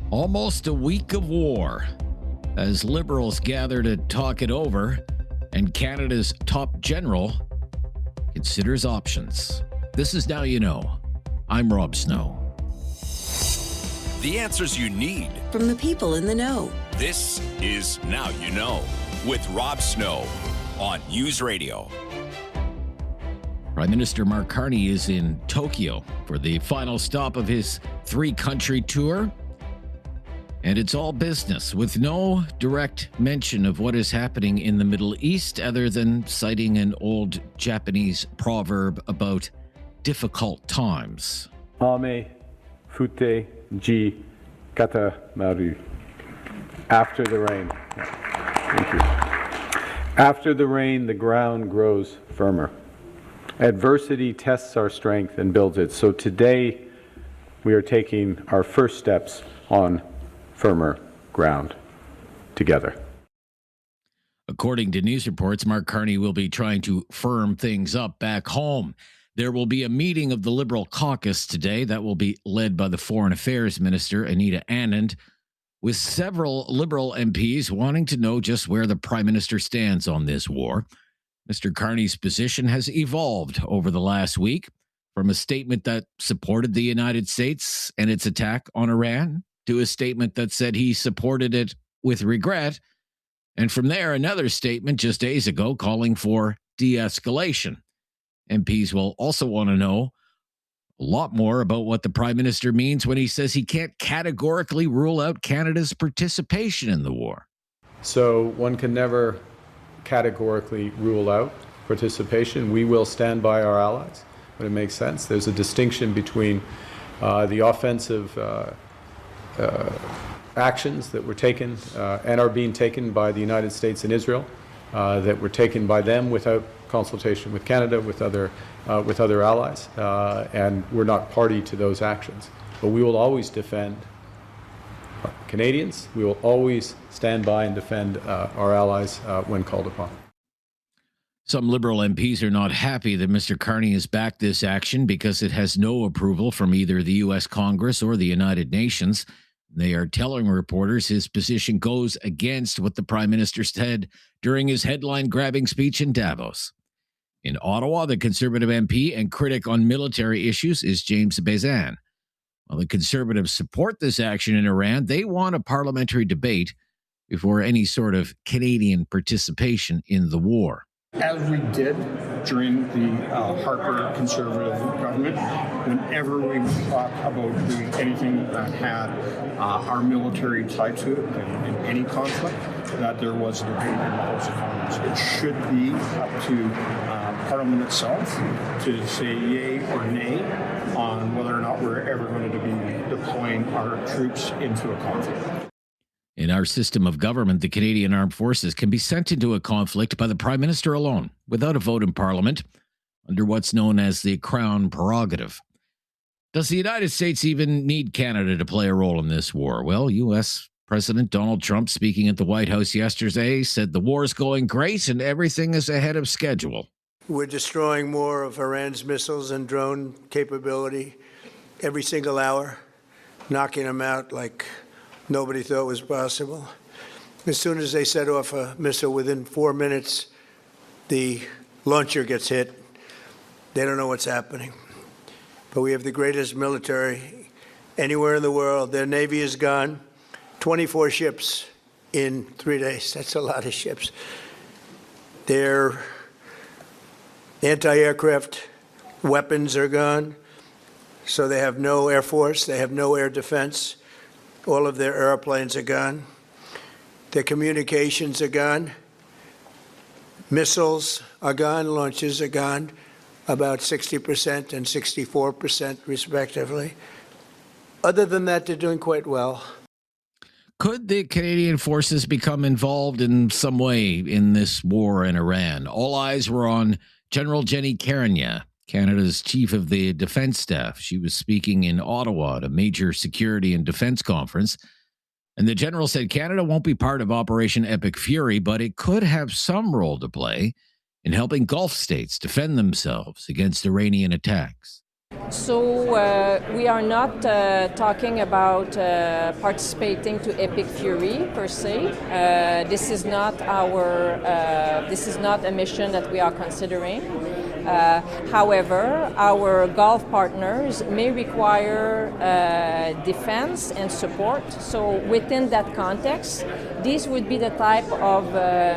Almost a week of war as Liberals gather to talk it over and Canada's top general considers options. This is Now You Know. I'm Rob Snow. The answers you need from the people in the know. This is Now You Know with Rob Snow on News Radio. Prime Minister Mark Carney is in Tokyo for the final stop of his three-country tour. And it's all business, with no direct mention of what is happening in the Middle East other than citing an old Japanese proverb about difficult times. Ame fute ji katamaru. After the rain. Thank you. After the rain, the ground grows firmer. Adversity tests our strength and builds it. So today, we are taking our first steps on firmer ground together. According to news reports, Mark Carney will be trying to firm things up back home. There will be a meeting of the Liberal caucus today that will be led by the Foreign Affairs Minister, Anita Anand, with several Liberal MPs wanting to know just where the Prime Minister stands on this war. Mr. Carney's position has evolved over the last week from a statement that supported the United States and its attack on Iran to a statement that said he supported it with regret. And from there, another statement just days ago calling for de-escalation. MPs will also want to know a lot more about what the Prime Minister means when he says he can't categorically rule out Canada's participation in the war. So one can never categorically rule out participation. We will stand by our allies when it makes sense. There's a distinction between the offensive actions that were taken and are being taken by the United States and Israel, that were taken by them without consultation with Canada, with other allies, and we're not party to those actions. But we will always defend Canadians. We will always stand by and defend our allies when called upon. Some Liberal MPs are not happy that Mr. Carney has backed this action because it has no approval from either the U.S. Congress or the United Nations. They are telling reporters his position goes against what the Prime Minister said during his headline-grabbing speech in Davos. In Ottawa, the Conservative MP and critic on military issues is James Bezan. While the Conservatives support this action in Iran, they want a parliamentary debate before any sort of Canadian participation in the war. As we did during the Harper Conservative government, whenever we thought about doing anything that had our military tied to it in any conflict, that there was a debate in the House of Commons. It should be up to Parliament itself to say yay or nay on whether or not we're ever going to be deploying our troops into a conflict. In our system of government, the Canadian Armed Forces can be sent into a conflict by the Prime Minister alone, without a vote in Parliament, under what's known as the Crown prerogative. Does the United States even need Canada to play a role in this war? Well, U.S. President Donald Trump, speaking at the White House yesterday, said the war is going great and everything is ahead of schedule. We're destroying more of Iran's missiles and drone capability every single hour, knocking them out like nobody thought was possible. As soon as they set off a missile, within 4 minutes, the launcher gets hit. They don't know what's happening. But we have the greatest military anywhere in the world. Their Navy is gone. 24 ships in 3 days. That's a lot of ships. Their anti-aircraft weapons are gone. So they have no air force. They have no air defense. All of their airplanes are gone. Their communications are gone. Missiles are gone. Launches are gone. About 60% and 64% respectively. Other than that, they're doing quite well. Could the Canadian forces become involved in some way in this war in Iran? All eyes were on General Jenny Carignan, Canada's chief of the defense staff. She was speaking in Ottawa at a major security and defense conference. And the general said Canada won't be part of Operation Epic Fury, but it could have some role to play in helping Gulf states defend themselves against Iranian attacks. So we are not talking about participating to Epic Fury per se. This is not a mission that we are considering. However, our Gulf partners may require defense and support. So within that context, these would be the type of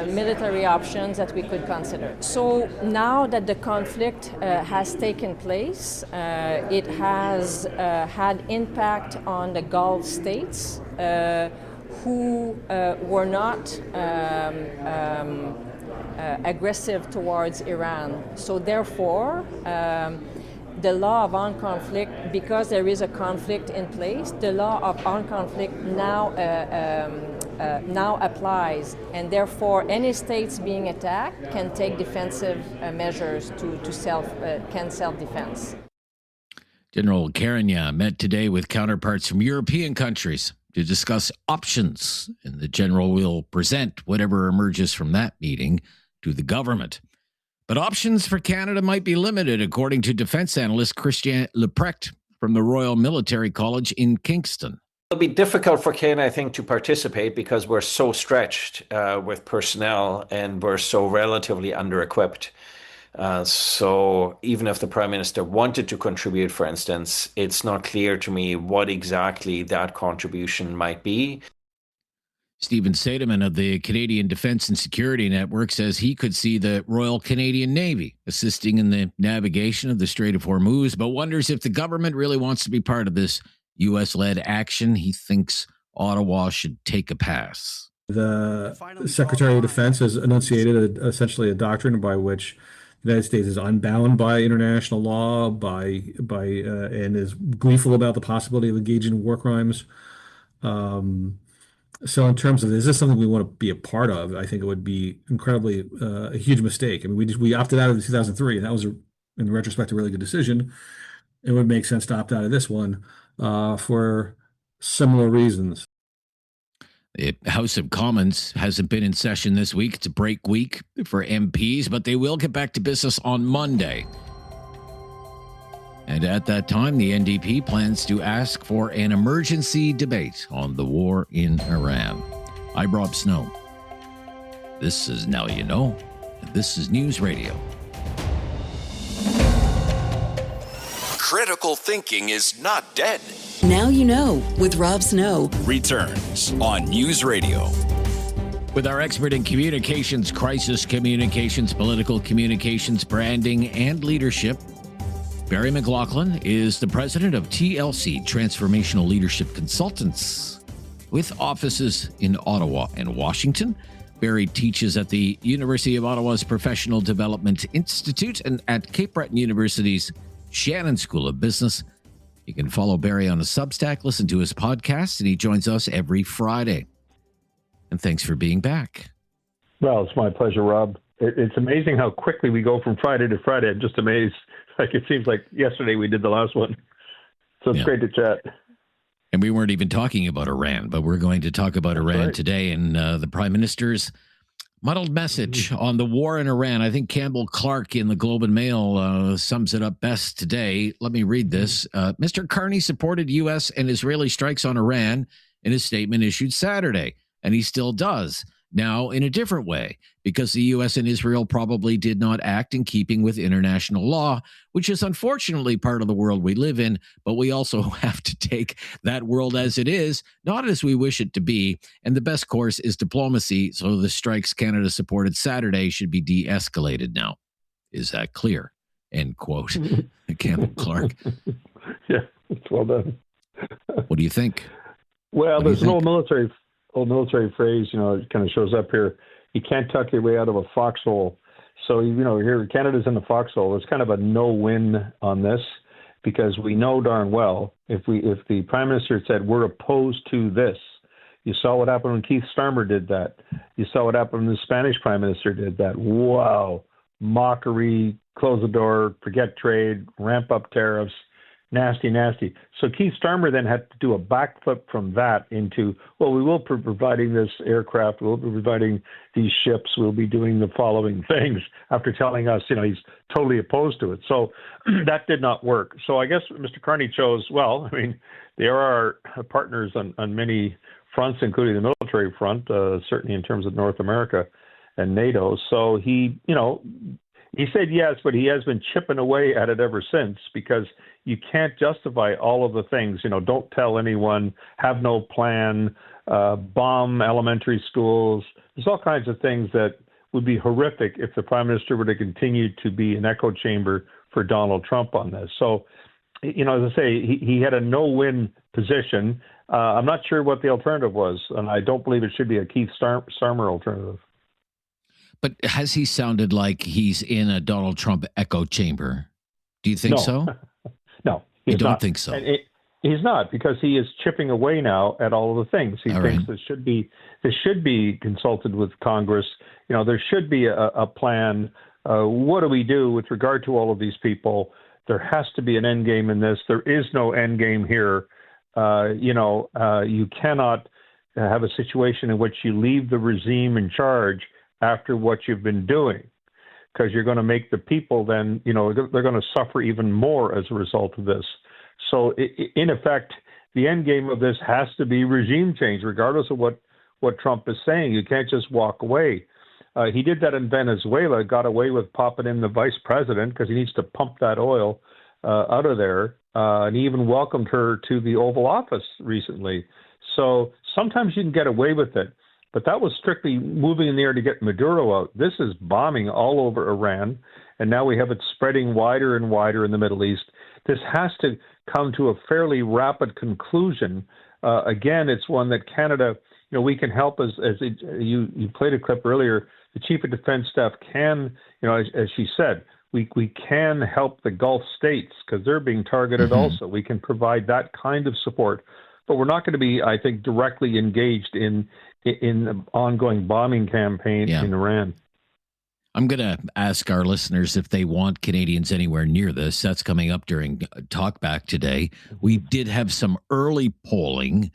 military options that we could consider. So now that the conflict has taken place, it has had impact on the Gulf states who were not aggressive towards Iran. So therefore, the law of armed conflict, because there is a conflict in place, the law of armed conflict now applies, and therefore any states being attacked can take defensive measures to self-defense. General Karinya met today with counterparts from European countries to discuss options, and the general will present whatever emerges from that meeting to the government. But options for Canada might be limited, according to defense analyst Christian Leprecht from the Royal Military College in Kingston. It'll be difficult for Canada, I think, to participate because we're so stretched with personnel and we're so relatively under-equipped. So even if the Prime Minister wanted to contribute, for instance, it's not clear to me what exactly that contribution might be. Stephen Seidemann of the Canadian Defence and Security Network says he could see the Royal Canadian Navy assisting in the navigation of the Strait of Hormuz, but wonders if the government really wants to be part of this U.S.-led action. He thinks Ottawa should take a pass. The Secretary of Defense has enunciated essentially a doctrine by which the United States is unbound by international law, and is gleeful about the possibility of engaging in war crimes. So in terms of, is this something we want to be a part of? I think it would be incredibly a huge mistake. I mean, we opted out of the 2003, and that was, in retrospect, a really good decision. It would make sense to opt out of this one for similar reasons. The House of Commons hasn't been in session this week. It's a break week for MPs, but they will get back to business on Monday. And at that time, the NDP plans to ask for an emergency debate on the war in Iran. I'm Rob Snow. This is Now You Know, and this is News Radio. Critical thinking is not dead. Now You Know with Rob Snow Returns on News Radio. With our expert in communications, crisis communications, political communications, branding, and leadership, Barry McLoughlin is the president of TLC, Transformational Leadership Consultants, with offices in Ottawa and Washington. Barry teaches at the University of Ottawa's Professional Development Institute and at Cape Breton University's Shannon School of Business. You can follow Barry on a Substack, listen to his podcast, and he joins us every Friday. And thanks for being back. Well, it's my pleasure, Rob. It's amazing how quickly we go from Friday to Friday. I'm just amazed. Like, it seems like yesterday we did the last one. So it's great to chat. And we weren't even talking about Iran, but we're going to talk about Iran today, and the Prime Minister's muddled message on the war in Iran. I think Campbell Clark in the Globe and Mail sums it up best today. Let me read this. Mr. Carney supported U.S. and Israeli strikes on Iran in a statement issued Saturday, and he still does. Now, in a different way, because the U.S. and Israel probably did not act in keeping with international law, which is unfortunately part of the world we live in, but we also have to take that world as it is, not as we wish it to be, and the best course is diplomacy, so the strikes Canada supported Saturday should be de-escalated now. Is that clear? End quote. Campbell Clark. Yeah, it's well done. What do you think? Well, there's an old military phrase, it kind of shows up here. You can't tuck your way out of a foxhole. So, here Canada's in the foxhole. It's kind of a no-win on this because we know darn well if the Prime Minister had said we're opposed to this, you saw what happened when Keith Starmer did that. You saw what happened when the Spanish Prime Minister did that. Wow, mockery, close the door, forget trade, ramp up tariffs. nasty, nasty. So Keith Starmer then had to do a backflip from that into, well, we will be providing this aircraft, we'll be providing these ships, we'll be doing the following things, after telling us, he's totally opposed to it. So that did not work. So I guess Mr. Carney chose, well, they are our partners on many fronts, including the military front, certainly in terms of North America and NATO. So he said yes, but he has been chipping away at it ever since, because you can't justify all of the things, don't tell anyone, have no plan, bomb elementary schools. There's all kinds of things that would be horrific if the prime minister were to continue to be an echo chamber for Donald Trump on this. So, as I say, he had a no-win position. I'm not sure what the alternative was, and I don't believe it should be a Keith Starmer alternative. But has he sounded like he's in a Donald Trump echo chamber? Do you think so? No, you don't not. think so? And he's not, because he is chipping away now at all of the things. He thinks this should be consulted with Congress. There should be a plan. What do we do with regard to all of these people? There has to be an end game in this. There is no end game here. You cannot have a situation in which you leave the regime in charge after what you've been doing, because you're going to make the people then, they're going to suffer even more as a result of this. So in effect, the end game of this has to be regime change, regardless of what Trump is saying. You can't just walk away. He did that in Venezuela, got away with popping in the vice president because he needs to pump that oil out of there. And he even welcomed her to the Oval Office recently. So sometimes you can get away with it. But that was strictly moving in the air to get Maduro out. This is bombing all over Iran, and now we have it spreading wider and wider in the Middle East. This has to come to a fairly rapid conclusion. Again, it's one that Canada, we can help as you played a clip earlier. The Chief of Defense Staff can, as she said, we can help the Gulf states because they're being targeted also. We can provide that kind of support. But we're not going to be, I think, directly engaged in the ongoing bombing campaign in Iran. I'm going to ask our listeners if they want Canadians anywhere near this. That's coming up during Talkback today. We did have some early polling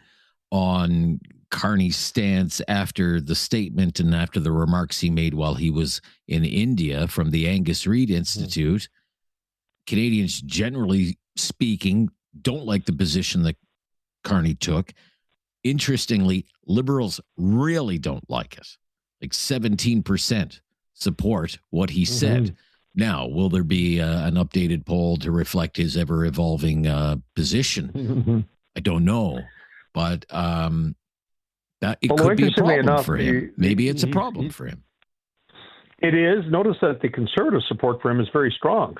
on Carney's stance after the statement and after the remarks he made while he was in India from the Angus Reid Institute. Canadians, generally speaking, don't like the position that Carney took. Interestingly, Liberals really don't like it. Like 17% support what he said. Now, will there be an updated poll to reflect his ever-evolving position? I don't know, but that it could be a problem for him. Maybe it's a problem for him. It is. Notice that the Conservative support for him is very strong,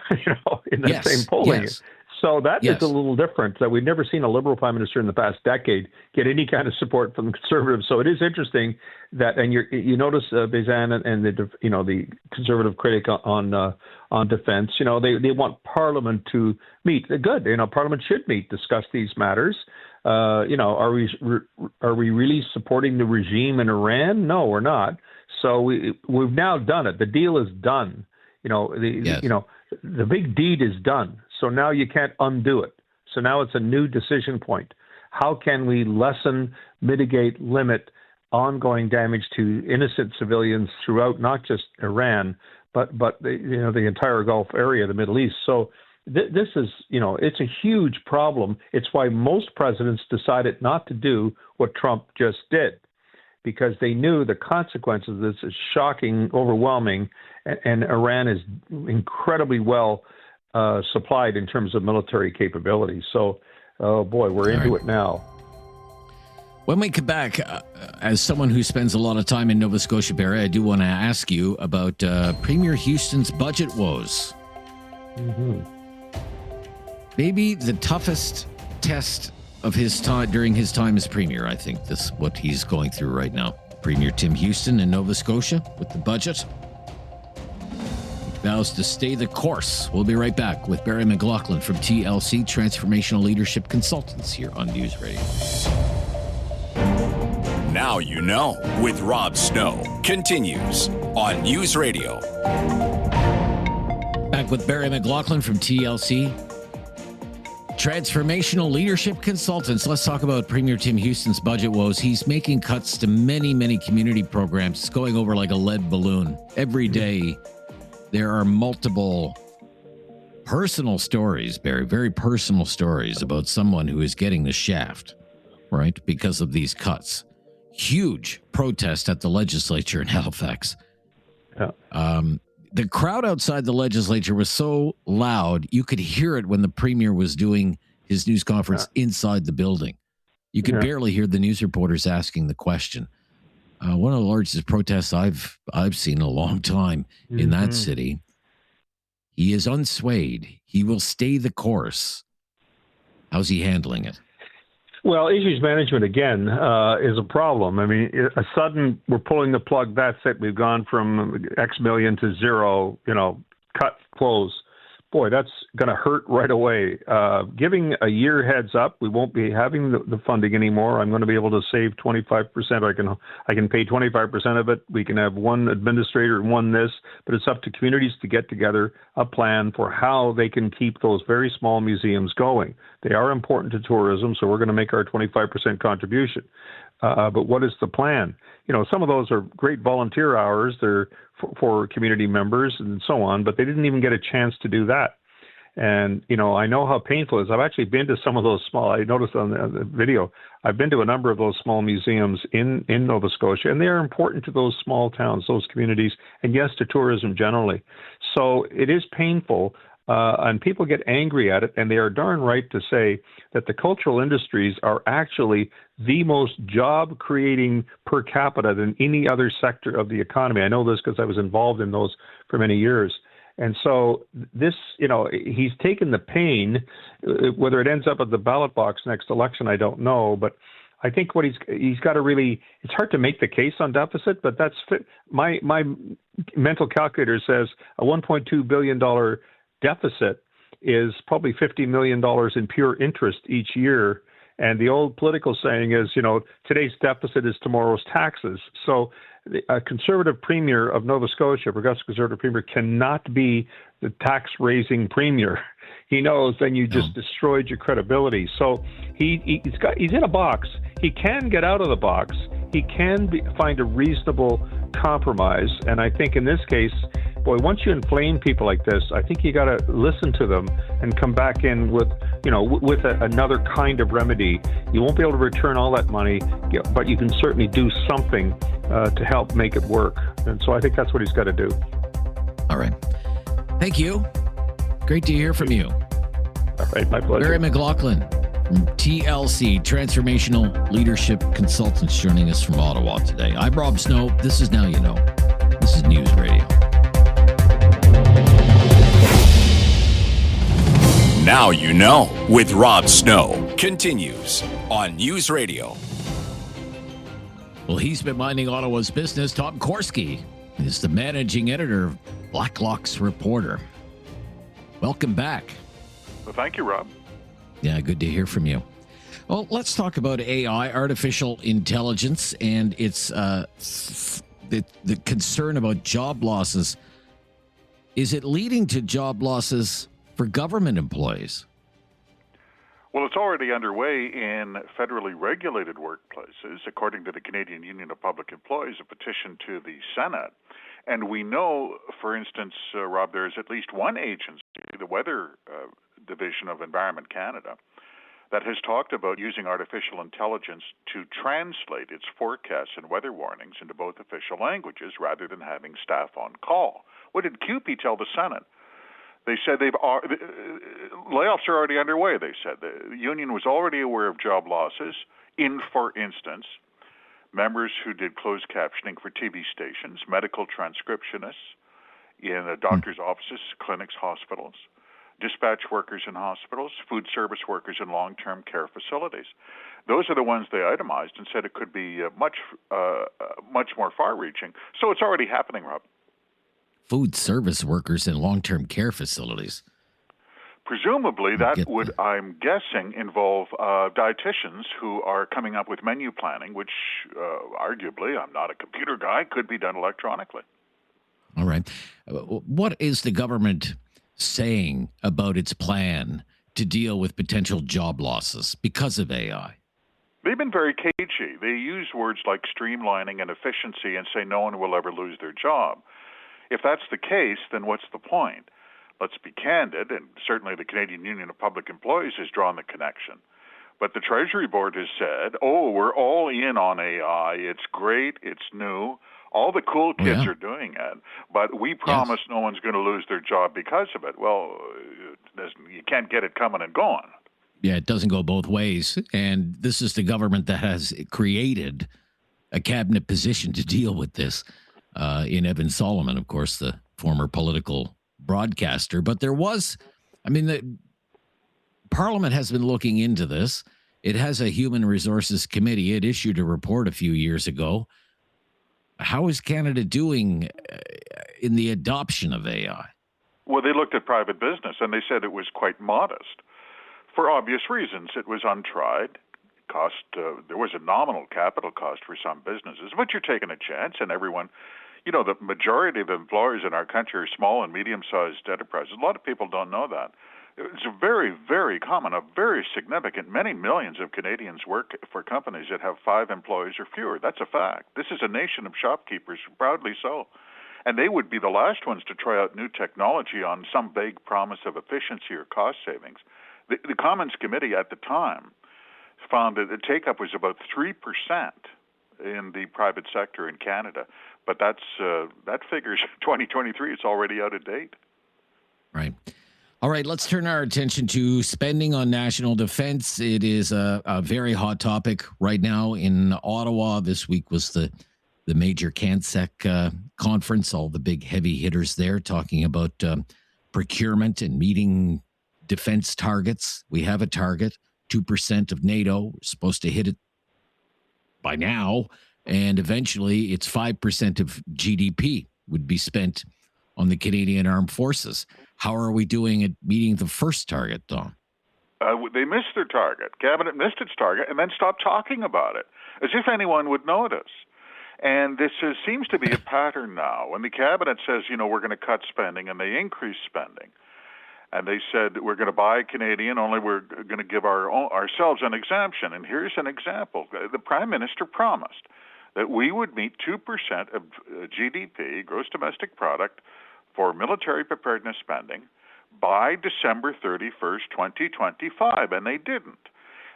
in that same polling. Yes. So that is a little different. That we've never seen a Liberal Prime Minister in the past decade get any kind of support from the Conservatives. So it is interesting that, and you notice Bézanne and the Conservative critic on defense. They want Parliament to meet. Good. Parliament should meet, discuss these matters. Are we really supporting the regime in Iran? No, we're not. So we've now done it. The deal is done. The big deed is done. So now you can't undo it. So now it's a new decision point. How can we lessen, mitigate, limit ongoing damage to innocent civilians throughout not just Iran, but the entire Gulf area, the Middle East? So this is, it's a huge problem. It's why most presidents decided not to do what Trump just did, because they knew the consequences of this is shocking, overwhelming, and Iran is incredibly well supplied in terms of military capability. So, oh boy, we're into it now. When we come back, as someone who spends a lot of time in Nova Scotia Barrie, I do want to ask you about Premier Houston's budget woes. Maybe the toughest test of his time during his time as Premier. I think this is what he's going through right now. Premier Tim Houston in Nova Scotia with the budget. Vows to stay the course. We'll be right back with Barry McLoughlin from TLC, Transformational Leadership Consultants, here on News Radio. Now you know with Rob Snow continues on News Radio. Back with Barry McLoughlin from TLC, Transformational leadership consultants. Let's talk about Premier Tim Houston's budget woes. He's making cuts to many, many community programs. It's going over like a lead balloon. Every day, there are multiple personal stories, Barry, very personal stories about someone who is getting the shaft, right, because of these cuts. Huge protest at the legislature in Halifax. Yeah. The crowd outside the legislature was so loud, you could hear it when the premier was doing his news conference inside the building. You could barely hear the news reporters asking the question. One of the largest protests I've seen in a long time in that city. He is unswayed. He will stay the course. How's he handling it? Well, issues management, again, is a problem. I mean, a sudden, we're pulling the plug, that's it. We've gone from X million to zero, cut, close. Boy, that's going to hurt right away. Giving a year heads up, we won't be having the funding anymore. I'm going to be able to save 25%. I can pay 25% of it. We can have one administrator and one this, but it's up to communities to get together a plan for how they can keep those very small museums going. They are important to tourism, so we're going to make our 25% contribution. But what is the plan? Some of those are great volunteer hours. They're for community members and so on, but they didn't even get a chance to do that. And, I know how painful it is. I've actually been to some of those I noticed on the video, I've been to a number of those small museums in Nova Scotia, and they are important to those small towns, those communities, and yes, to tourism generally. So it is painful. And people get angry at it, and they are darn right to say that the cultural industries are actually the most job-creating per capita than any other sector of the economy. I know this because I was involved in those for many years. And so this, he's taken the pain. Whether it ends up at the ballot box next election, I don't know. But I think what he's got to really, it's hard to make the case on deficit, but that's my mental calculator says a $1.2 billion deficit is probably $50 million in pure interest each year. And the old political saying is, today's deficit is tomorrow's taxes. So a conservative premier of Nova Scotia, progressive conservative premier, cannot be the tax-raising premier. He knows then you just destroyed your credibility. So he's in a box. He can get out of the box. He can find a reasonable compromise. And I think in this case, boy, once you inflame people like this, I think you got to listen to them and come back in with, another kind of remedy. You won't be able to return all that money, but you can certainly do something to help make it work. And so I think that's what he's got to do. All right. Thank you. Great to hear from you. All right, my pleasure. Barry McLoughlin from TLC, Transformational Leadership Consultants, joining us from Ottawa today. I'm Rob Snow. This is Now You Know. This is News Radio. Now You Know with Rob Snow continues on News Radio. Well, he's been minding Ottawa's business. Tom Korski is the managing editor of Blacklock's Reporter. Welcome back. Well, thank you, Rob. Yeah, good to hear from you. Well, let's talk about AI, artificial intelligence, and its the concern about job losses. Is it leading to job losses for government employees? Well, it's already underway in federally regulated workplaces. According to the Canadian Union of Public Employees, a petition to the Senate. And we know, for instance, Rob, there's at least one agency, the Weather Division of Environment Canada, that has talked about using artificial intelligence to translate its forecasts and weather warnings into both official languages rather than having staff on call. What did CUPE tell the Senate? They said layoffs are already underway, they said. The union was already aware of job losses in, for instance, members who did closed captioning for TV stations, medical transcriptionists in doctors' offices, clinics, hospitals, dispatch workers in hospitals, food service workers in long-term care facilities. Those are the ones they itemized and said it could be much more far-reaching. So it's already happening, Rob. Food service workers in long-term care facilities. Presumably, that would, I'm guessing, involve dietitians who are coming up with menu planning, which arguably, I'm not a computer guy, could be done electronically. All right. What is the government saying about its plan to deal with potential job losses because of AI? They've been very cagey. They use words like streamlining and efficiency and say no one will ever lose their job. If that's the case, then what's the point? Let's be candid, and certainly the Canadian Union of Public Employees has drawn the connection. But the Treasury Board has said, oh, we're all in on AI. It's great. It's new. All the cool kids are doing it. But we promise no one's going to lose their job because of it. Well, you can't get it coming and going. Yeah, it doesn't go both ways. And this is the government that has created a cabinet position to deal with this in Evan Solomon, of course, the former political broadcaster. But there was, the Parliament has been looking into this. It has a Human Resources Committee. It issued a report a few years ago. How is Canada doing in the adoption of AI? Well, they looked at private business and they said it was quite modest. For obvious reasons, it was untried. There was a nominal capital cost for some businesses, but you're taking a chance, and everyone, the majority of employers in our country are small and medium-sized enterprises. A lot of people don't know that. It's very, very common, very significant. Many millions of Canadians work for companies that have 5 employees or fewer. That's a fact. This is a nation of shopkeepers, proudly so. And they would be the last ones to try out new technology on some vague promise of efficiency or cost savings. The Commons Committee at the time found that the take-up was about 3% in the private sector in Canada. But that figure's 2023. It's already out of date. Right. All right, let's turn our attention to spending on national defense. It is a very hot topic right now in Ottawa. This week was the major CANSEC conference, all the big heavy hitters there talking about procurement and meeting defense targets. We have a target, 2% of NATO. We're supposed to hit it by now, and eventually it's 5% of GDP would be spent on the Canadian Armed Forces. How are we doing at meeting the first target, Don? They missed their target. Cabinet missed its target and then stopped talking about it, as if anyone would notice. And this seems to be a pattern now. When the Cabinet says, we're going to cut spending, and they increase spending, and they said we're going to buy Canadian, only we're going to give ourselves an exemption. And here's an example. The Prime Minister promised that we would meet 2% of GDP, gross domestic product, for military preparedness spending by December 31st, 2025, and they didn't.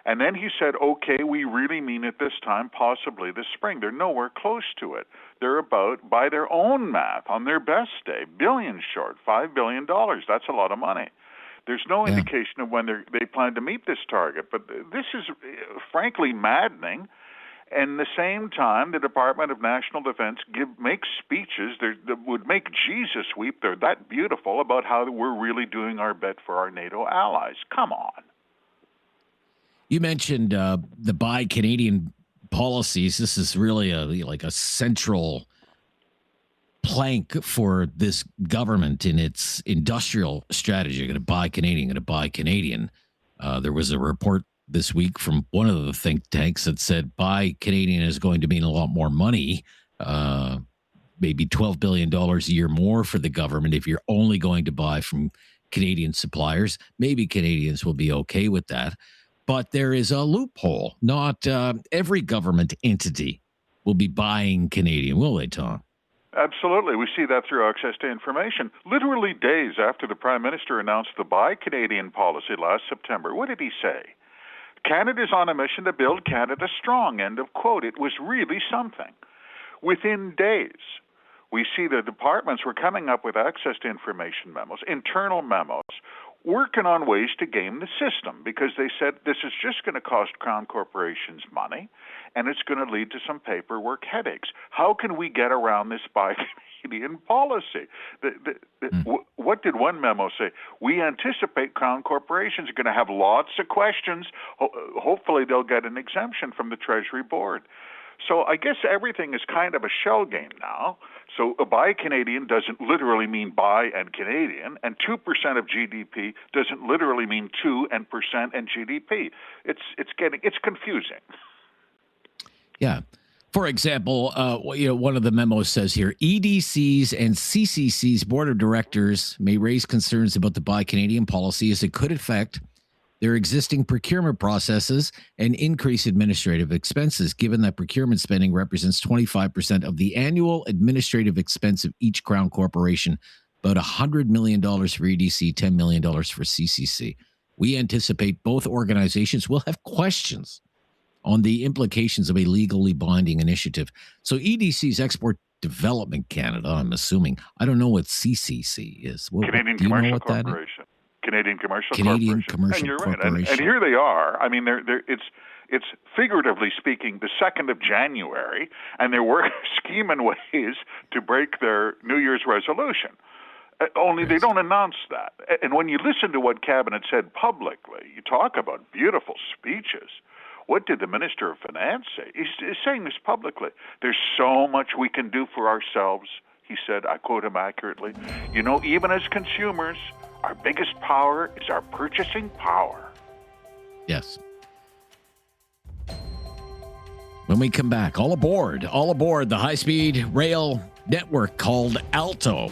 And then he said, okay, we really mean it this time, possibly this spring. They're nowhere close to it. They're about, by their own math, on their best day, billions short, $5 billion. That's a lot of money. There's no indication of when they plan to meet this target. But this is frankly maddening. And at the same time, the Department of National Defense makes speeches that would make Jesus weep. They're that beautiful about how we're really doing our bit for our NATO allies. Come on. You mentioned the Buy Canadian policies. This is really like a central plank for this government in its industrial strategy. You're going to buy Canadian. There was a report this week from one of the think tanks that said buy Canadian is going to mean a lot more money, maybe $12 billion a year more for the government if you're only going to buy from Canadian suppliers. Maybe Canadians will be okay with that. But there is a loophole. Not every government entity will be buying Canadian, will they, Tom? Absolutely. We see that through access to information. Literally days after the Prime Minister announced the Buy Canadian policy last September, what did he say? Canada's on a mission to build Canada strong, end of quote. It was really something. Within days, we see the departments were coming up with access to information memos, internal memos, working on ways to game the system because they said this is just going to cost Crown corporations money and it's going to lead to some paperwork headaches. How can we get around this Buy Canadian policy? What did one memo say? We anticipate Crown corporations are going to have lots of questions. Hopefully they'll get an exemption from the Treasury Board. So I guess everything is kind of a shell game now. So a Buy Canadian doesn't literally mean buy and Canadian, and 2% of GDP doesn't literally mean 2% and GDP. It's confusing. Yeah. For example, one of the memos says here, EDC's and CCC's board of directors may raise concerns about the Buy Canadian policy as it could affect their existing procurement processes and increase administrative expenses, given that procurement spending represents 25% of the annual administrative expense of each Crown corporation, about $100 million for EDC, $10 million for CCC. We anticipate both organizations will have questions on the implications of a legally binding initiative. So EDC's Export Development Canada, I'm assuming. I don't know what CCC is. Canadian do you Commercial know what that is? Corporation. Canadian Commercial Canadian Corporation. Commercial And you're Corporation. right. And here they are. I mean, it's figuratively speaking the 2nd of January, and they're scheming ways to break their New Year's resolution. Only they don't announce that. And when you listen to what Cabinet said publicly, you talk about beautiful speeches. What did the Minister of Finance say? He's saying this publicly. There's so much we can do for ourselves, he said. I quote him accurately. You know, even as consumers, our biggest power is our purchasing power. Yes. When we come back, all aboard the high-speed rail network called Alto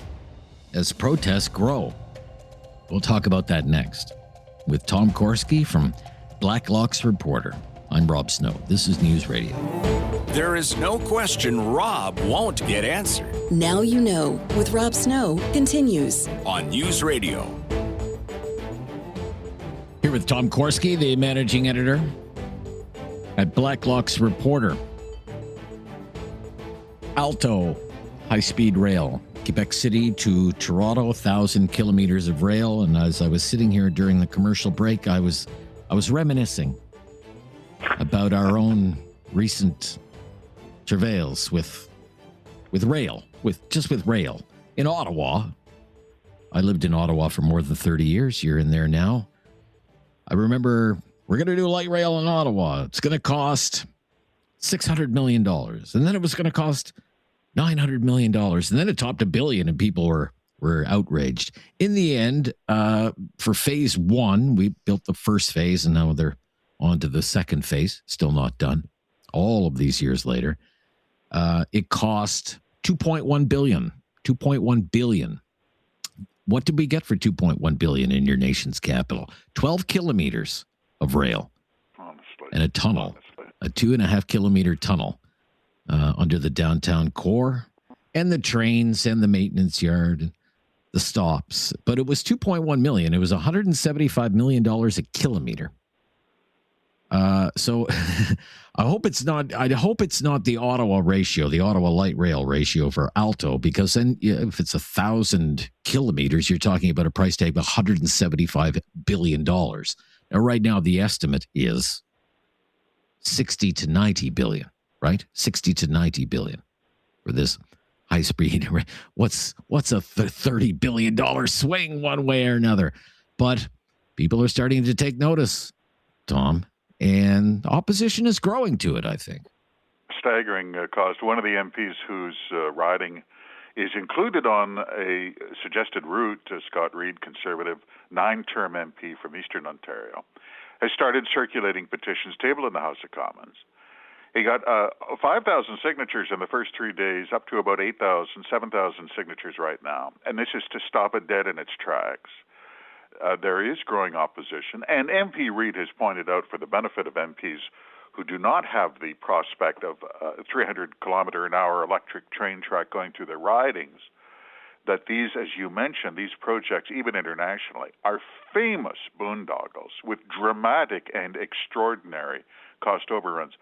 as protests grow. We'll talk about that next with Tom Korski from Blacklock's Reporter. I'm Rob Snow. This is News Radio. There is no question Rob won't get answered. Now You Know with Rob Snow continues on News Radio. Here with Tom Korski, the managing editor at Blacklock's Reporter. Alto high-speed rail, Quebec City to Toronto, 1,000 kilometers of rail. And as I was sitting here during the commercial break, I was reminiscing about our own recent travails with rail, with rail in Ottawa. I lived in Ottawa for more than 30 years. You're in there now. I remember we're going to do light rail in Ottawa. It's going to cost $600 million. And then it was going to cost $900 million. And then it topped $1 billion and people were outraged. In the end, for phase 1, we built the first phase and now they're on to the second phase. Still not done. All of these years later. It cost $2.1 billion. $2.1 billion. What did we get for $2.1 billion in your nation's capital? 12 kilometers of rail. Honestly. And a tunnel. A 2.5 kilometer tunnel under the downtown core. And the trains and the maintenance yard. The stops. But it was $2.1 million. It was $175 million a kilometer. So I hope it's not the Ottawa ratio, the Ottawa light rail ratio for Alto, because then if it's 1,000 kilometers, you're talking about a price tag of $175 billion. Now, right now, the estimate is 60 to 90 billion, right? 60 to 90 billion for this high speed. What's a $30 billion swing one way or another? But people are starting to take notice, Tom. And opposition is growing to it, I think. Staggering cost. One of the MPs whose riding is included on a suggested route, Scott Reid, Conservative, 9-term MP from Eastern Ontario, has started circulating petitions tabled in the House of Commons. He got 5,000 signatures in the first 3 days, up to about 8,000, 7,000 signatures right now. And this is to stop it dead in its tracks. There is growing opposition, and MP Reid has pointed out, for the benefit of MPs who do not have the prospect of a 300-kilometer-an-hour electric train track going through their ridings, that these, as you mentioned, these projects, even internationally, are famous boondoggles with dramatic and extraordinary cost overruns.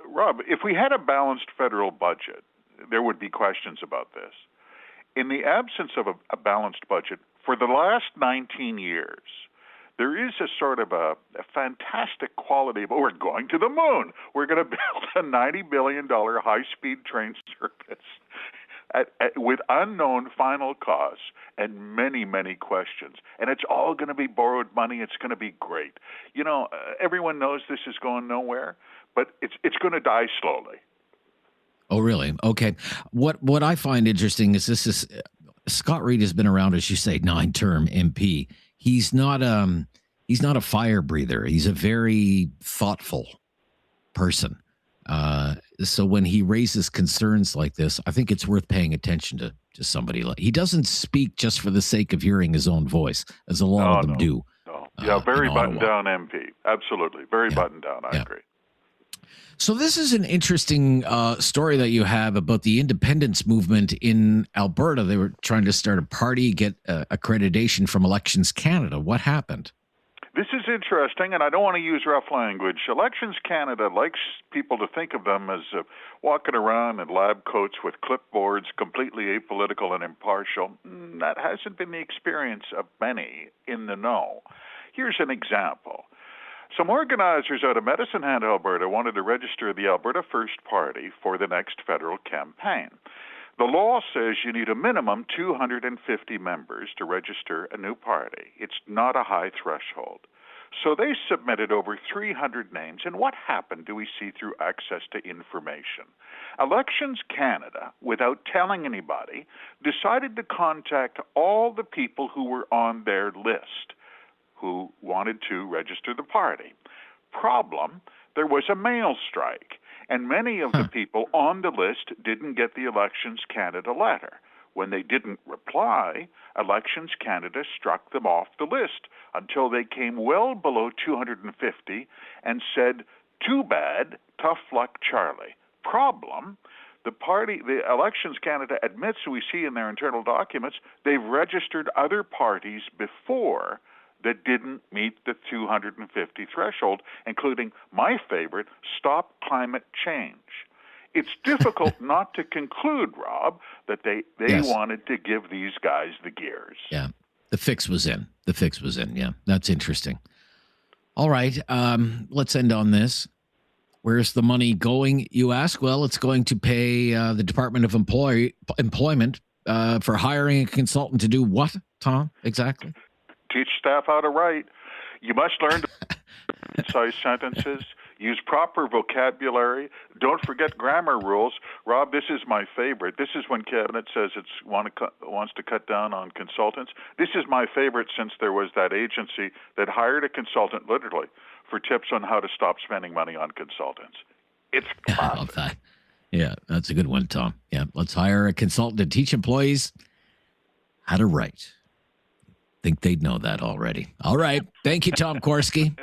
Rob, if we had a balanced federal budget, there would be questions about this. In the absence of a balanced budget, for the last 19 years, there is a sort of a fantastic quality of, we're going to the moon. We're going to build a $90 billion high-speed train service with unknown final costs and many, many questions. And it's all going to be borrowed money. It's going to be great. You know, everyone knows this is going nowhere, but it's going to die slowly. Oh, really? Okay. What I find interesting is this is Scott Reid has been around, as you say, 9-term MP. He's not a fire breather. He's a very thoughtful person. So when he raises concerns like this, I think it's worth paying attention to somebody. He doesn't speak just for the sake of hearing his own voice, as a lot of them do. No. Yeah, very in buttoned Ottawa. down MP. Absolutely. Very buttoned down. I agree. So this is an interesting story that you have about the independence movement in Alberta. They were trying to start a party, get accreditation from Elections Canada. What happened? This is interesting, and I don't want to use rough language. Elections Canada likes people to think of them as walking around in lab coats with clipboards, completely apolitical and impartial. That hasn't been the experience of many in the know. Here's an example. Some organizers out of Medicine Hat, Alberta, wanted to register the Alberta First Party for the next federal campaign. The law says you need a minimum 250 members to register a new party. It's not a high threshold. So they submitted over 300 names, and what happened do we see through access to information? Elections Canada, without telling anybody, decided to contact all the people who were on their list who wanted to register the party. Problem, there was a mail strike, and many of the people on the list didn't get the Elections Canada letter. When they didn't reply, Elections Canada struck them off the list until they came well below 250 and said, "Too bad, tough luck, Charlie." Problem, the Elections Canada admits, we see in their internal documents, they've registered other parties before that didn't meet the 250 threshold, including my favorite, Stop Climate Change. It's difficult not to conclude, Rob, that they wanted to give these guys the gears. Yeah, the fix was in. Yeah, that's interesting. All right, let's end on this. Where's the money going, you ask? Well, it's going to pay the Department of Employment for hiring a consultant to do what, Tom, exactly? Teach staff how to write. You must learn to concise sentences, use proper vocabulary. Don't forget grammar rules. Rob, this is my favorite. This is when Cabinet says it wants to cut down on consultants. This is my favorite since there was that agency that hired a consultant literally for tips on how to stop spending money on consultants. It's classic. I love that. Yeah, that's a good one, Tom. Yeah, let's hire a consultant to teach employees how to write. Think they'd know that already. All right. Thank you, Tom Korski.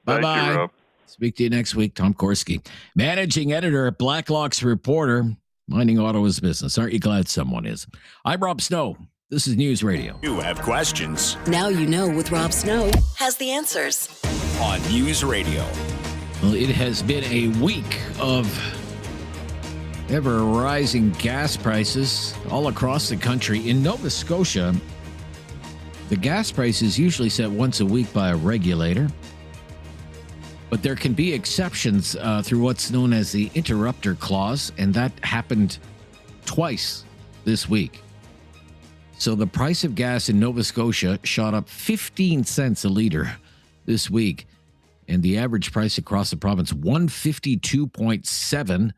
Bye-bye. Thank you, Rob. Speak to you next week, Tom Korski, managing editor at Blacklock's Reporter, minding Ottawa's business. Aren't you glad someone is? I'm Rob Snow. This is News Radio. You have questions Now You Know with Rob Snow has the answers. on News Radio. Well, it has been a week of ever rising gas prices all across the country. In Nova Scotia, the gas price is usually set once a week by a regulator, but there can be exceptions through what's known as the interrupter clause, and that happened twice this week. So the price of gas in Nova Scotia shot up 15 cents a liter this week, and the average price across the province, 152.7.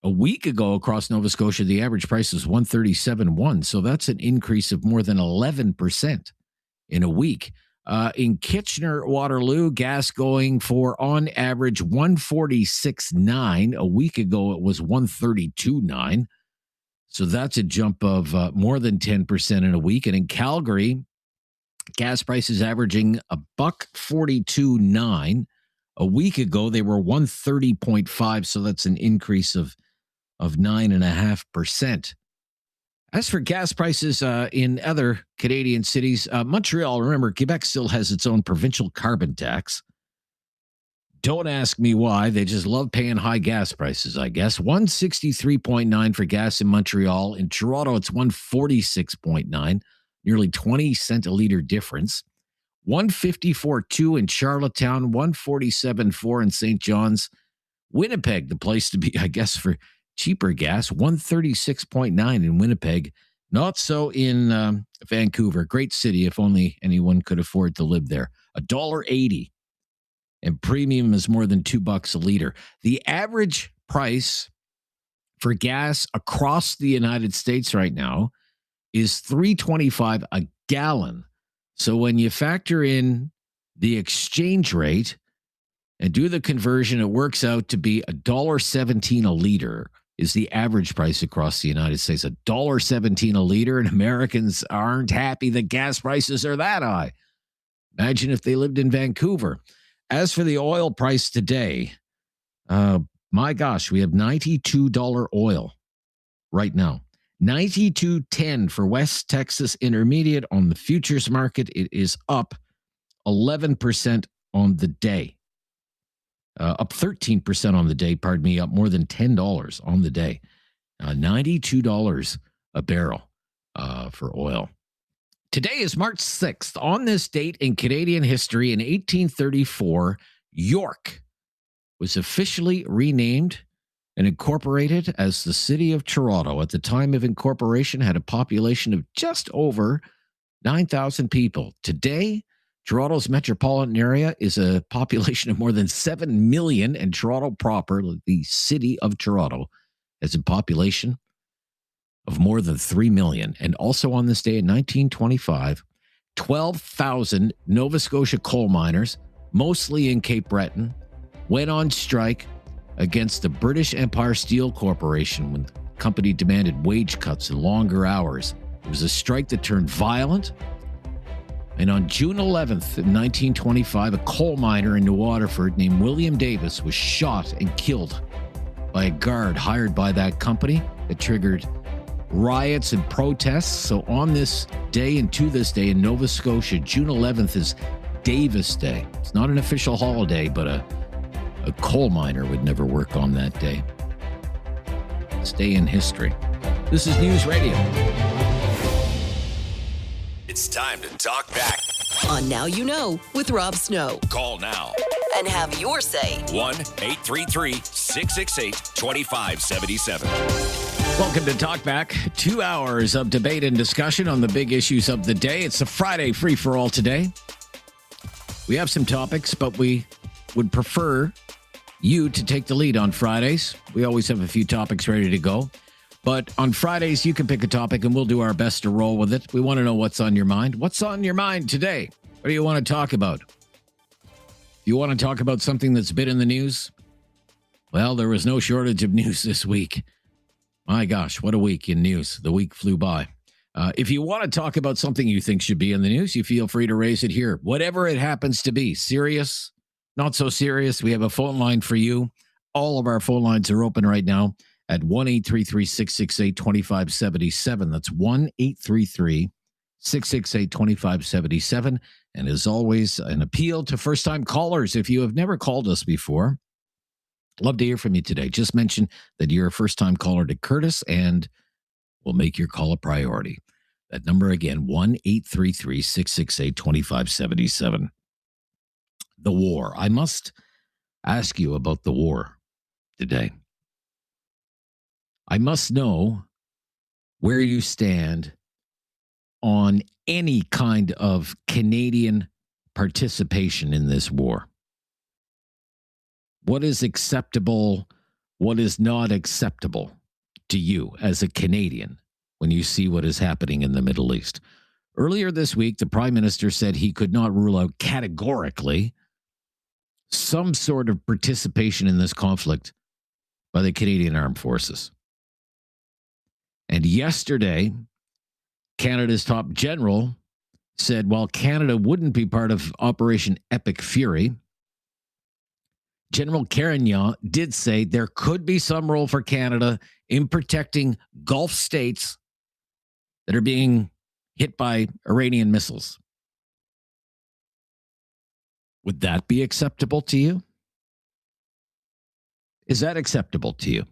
A week ago across Nova Scotia, the average price was 137.1. So that's an increase of more than 11% in a week. In Kitchener-Waterloo, gas going for on average 146.9. A week ago, it was 132.9. So that's a jump of more than 10% in a week. And in Calgary, gas prices averaging $1.42.9. A week ago, they were 130.5. So that's an increase of 9.5%. As for gas prices in other Canadian cities, Montreal, remember, Quebec still has its own provincial carbon tax. Don't ask me why. They just love paying high gas prices, I guess. 163.9 for gas in Montreal. In Toronto, it's 146.9, nearly 20 cent a liter difference. 154.2 in Charlottetown, 147.4 in St. John's. Winnipeg, the place to be, I guess, for cheaper gas, 136.9 in Winnipeg. Not so in Vancouver. Great city, if only anyone could afford to live there. $1.80. And premium is more than $2 a liter. The average price for gas across the United States right now is $3.25 a gallon. So when you factor in the exchange rate and do the conversion, it works out to be $1.17 a liter is the average price across the United States. $1.17 a liter, and Americans aren't happy that gas prices are that high. Imagine if they lived in Vancouver. As for the oil price today, my gosh, we have $92 oil right now. 92.10 for West Texas Intermediate on the futures market. It is up 11% on the day. Up 13% on the day, pardon me, up more than $10 on the day. $92 a barrel for oil. Today is March 6th. On this date in Canadian history, in 1834, York was officially renamed and incorporated as the city of Toronto. At the time of incorporation, had a population of just over 9,000 people. Today, Toronto's metropolitan area is a population of more than 7 million, and Toronto proper, the city of Toronto, has a population of more than 3 million. And also on this day in 1925, 12,000 Nova Scotia coal miners, mostly in Cape Breton, went on strike against the British Empire Steel Corporation when the company demanded wage cuts and longer hours. It was a strike that turned violent. And on June 11th, 1925, a coal miner in New Waterford named William Davis was shot and killed by a guard hired by that company. It triggered riots and protests. So on this day and to this day in Nova Scotia, June 11th is Davis Day. It's not an official holiday, but a coal miner would never work on that day. This day in history. This is News Radio. It's time to talk back. On Now You Know with Rob Snow. Call now. And have your say. 1-833-668-2577. Welcome to Talkback. 2 hours of debate and discussion on the big issues of the day. It's a Friday free-for-all today. We have some topics, but we would prefer you to take the lead on Fridays. We always have a few topics ready to go. But on Fridays, you can pick a topic and we'll do our best to roll with it. We want to know what's on your mind. What's on your mind today? What do you want to talk about? You want to talk about something that's been in the news? Well, there was no shortage of news this week. My gosh, what a week in news. The week flew by. If you want to talk about something you think should be in the news, you feel free to raise it here. Whatever it happens to be, serious, not so serious, we have a phone line for you. All of our phone lines are open right now at 1-833-668-2577. That's 1-833-668-2577. And as always, an appeal to first-time callers. If you have never called us before, love to hear from you today. Just mention that you're a first-time caller to Curtis, and we'll make your call a priority. That number again, 1-833-668-2577. The war. I must ask you about the war today. I must know where you stand on any kind of Canadian participation in this war. What is acceptable? What is not acceptable to you as a Canadian when you see what is happening in the Middle East? Earlier this week, the Prime Minister said he could not rule out categorically some sort of participation in this conflict by the Canadian Armed Forces. And yesterday, Canada's top general said while Canada wouldn't be part of Operation Epic Fury, General Carignan did say there could be some role for Canada in protecting Gulf states that are being hit by Iranian missiles. Would that be acceptable to you? Is that acceptable to you?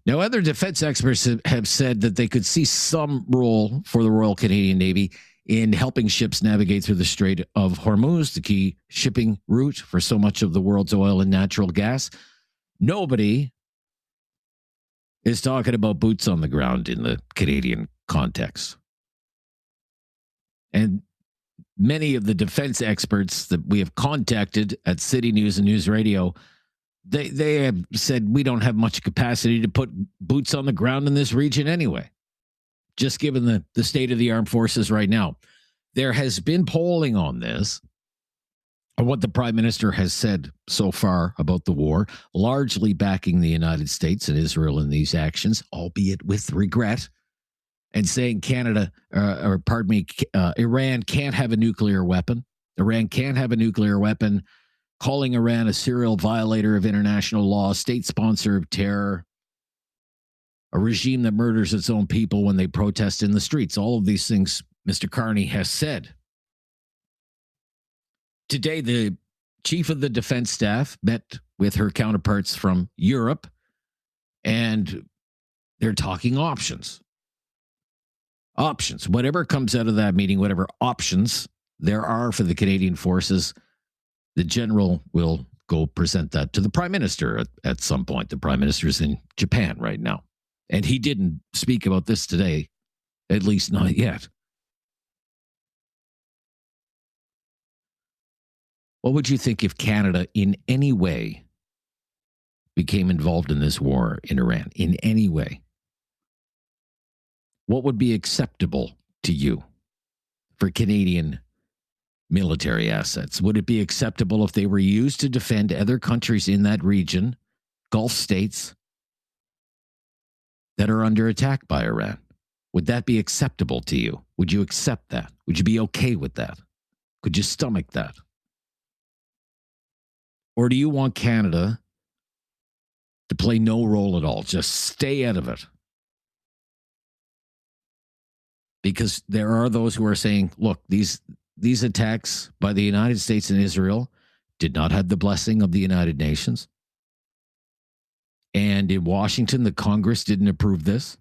Now, other defense experts have said that they could see some role for the Royal Canadian Navy in helping ships navigate through the Strait of Hormuz, the key shipping route for so much of the world's oil and natural gas. Nobody is talking about boots on the ground in the Canadian context. And many of the defense experts that we have contacted at City News and News Radio, they have said we don't have much capacity to put boots on the ground in this region anyway, just given the state of the armed forces right now. There has been polling on this, on what the Prime Minister has said so far about the war, largely backing the United States and Israel in these actions, albeit with regret. and saying Iran can't have a nuclear weapon. Iran can't have a nuclear weapon, calling Iran a serial violator of international law, state sponsor of terror, a regime that murders its own people when they protest in the streets. All of these things Mr. Carney has said. Today, the chief of the defense staff met with her counterparts from Europe, and they're talking options. Options. Whatever comes out of that meeting, whatever options there are for the Canadian forces, the general will go present that to the prime minister at some point. The prime minister is in Japan right now. And he didn't speak about this today, at least not yet. What would you think if Canada in any way became involved in this war in Iran? In any way? What would be acceptable to you for Canadian military assets? Would it be acceptable if they were used to defend other countries in that region, Gulf states, that are under attack by Iran? Would that be acceptable to you? Would you accept that? Would you be okay with that? Could you stomach that? Or do you want Canada to play no role at all? Just stay out of it. Because there are those who are saying, look, these attacks by the United States and Israel did not have the blessing of the United Nations. And in Washington, the Congress didn't approve this.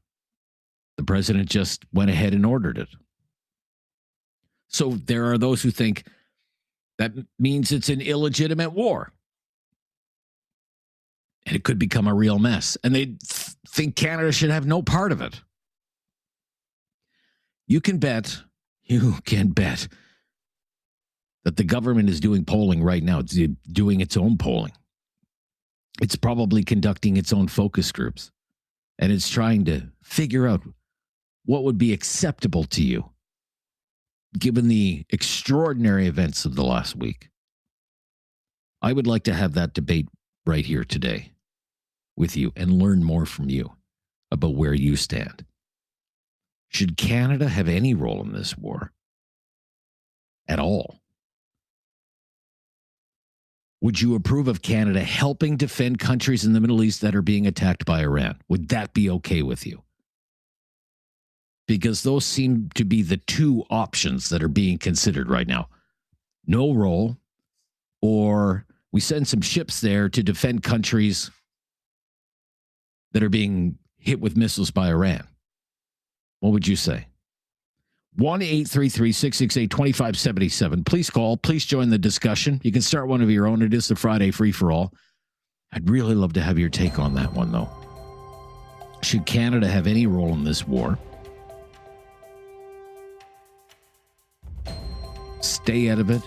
The president just went ahead and ordered it. So there are those who think that means it's an illegitimate war. And it could become a real mess. And they think Canada should have no part of it. You can bet that the government is doing polling right now. It's doing its own polling. It's probably conducting its own focus groups. And it's trying to figure out what would be acceptable to you, given the extraordinary events of the last week. I would like to have that debate right here today with you and learn more from you about where you stand. Should Canada have any role in this war at all? Would you approve of Canada helping defend countries in the Middle East that are being attacked by Iran? Would that be okay with you? Because those seem to be the two options that are being considered right now. No role, or we send some ships there to defend countries that are being hit with missiles by Iran. What would you say? 1-833-668-2577. Please call. Please join the discussion. You can start one of your own. It is the Friday free-for-all. I'd really love to have your take on that one, though. Should Canada have any role in this war? Stay out of it.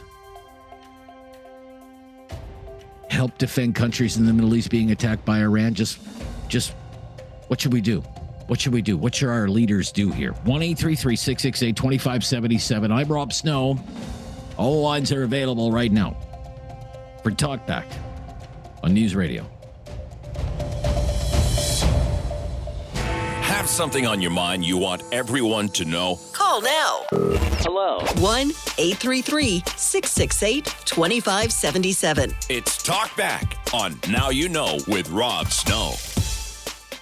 Help defend countries in the Middle East being attacked by Iran? Just what should we do? What should we do? What should our leaders do here? 1-833-668-2577. I'm Rob Snow. All the lines are available right now for Talkback on News Radio. Have something on your mind you want everyone to know? Call now. Hello. 1-833-668-2577. It's Talkback on Now You Know with Rob Snow.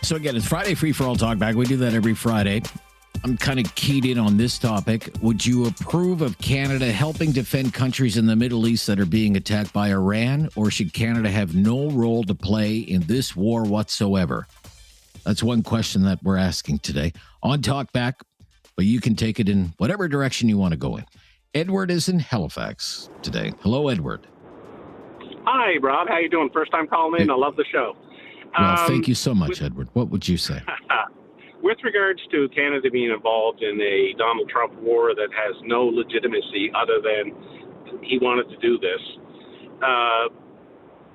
So again, it's Friday Free for All Talkback. We do that every Friday. I'm kind of keyed in on this topic. Would you approve of Canada helping defend countries in the Middle East that are being attacked by Iran, or should Canada have no role to play in this war whatsoever? That's one question that we're asking today on Talkback, but you can take it in whatever direction you want to go in. Edward is in Halifax today. Hello, Edward. Hi, Rob. How you doing? First time calling in. I love the show. Well, thank you so much, Edward. What would you say? With regards to Canada being involved in a Donald Trump war that has no legitimacy other than he wanted to do this,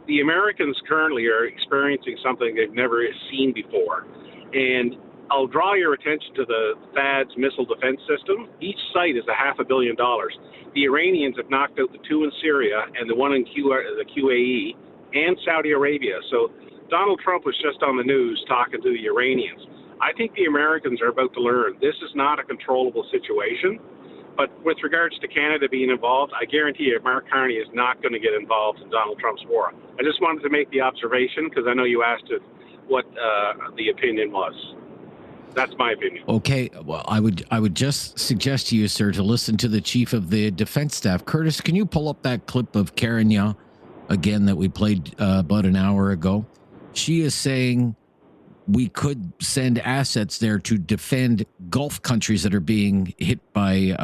the Americans currently are experiencing something they've never seen before. And I'll draw your attention to the THAAD's missile defense system. Each site is $500 million. The Iranians have knocked out the two in Syria and the one in the QAE and Saudi Arabia. So Donald Trump was just on the news talking to the Iranians. I think the Americans are about to learn this is not a controllable situation. But with regards to Canada being involved, I guarantee you Mark Carney is not going to get involved in Donald Trump's war. I just wanted to make the observation because I know you asked it what the opinion was. That's my opinion. Okay, well, I would just suggest to you, sir, to listen to the chief of the defense staff. Curtis, can you pull up that clip of Karen again that we played about an hour ago? She is saying we could send assets there to defend Gulf countries that are being hit by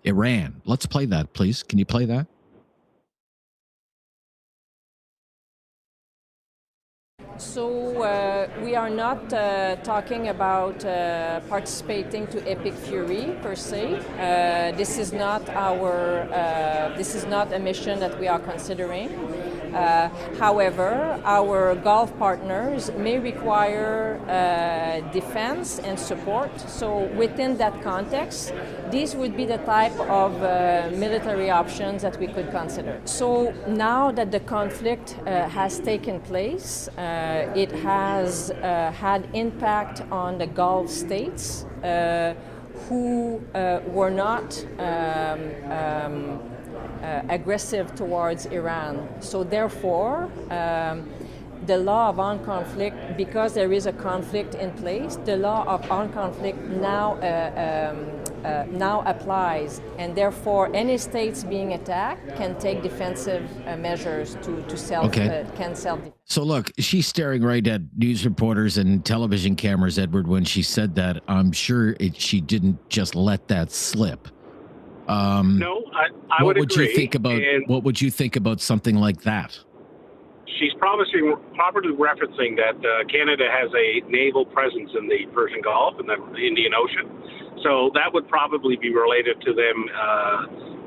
Iran. Let's play that, please. Can you play that? So we are not talking about participating to Epic Fury per se. This is not a mission that we are considering. However, our Gulf partners may require defense and support. So within that context, these would be the type of military options that we could consider. So now that the conflict has taken place, it has had impact on the Gulf states who were not aggressive towards Iran. So therefore, the law of armed conflict, because there is a conflict in place, the law of armed conflict now applies, and therefore any states being attacked can take defensive measures to self. So look, she's staring right at news reporters and television cameras, Edward, when she said that. I'm sure she didn't just let that slip. No, I would agree. What would you think about something like that? She's probably referencing that Canada has a naval presence in the Persian Gulf and the Indian Ocean. So that would probably be related to them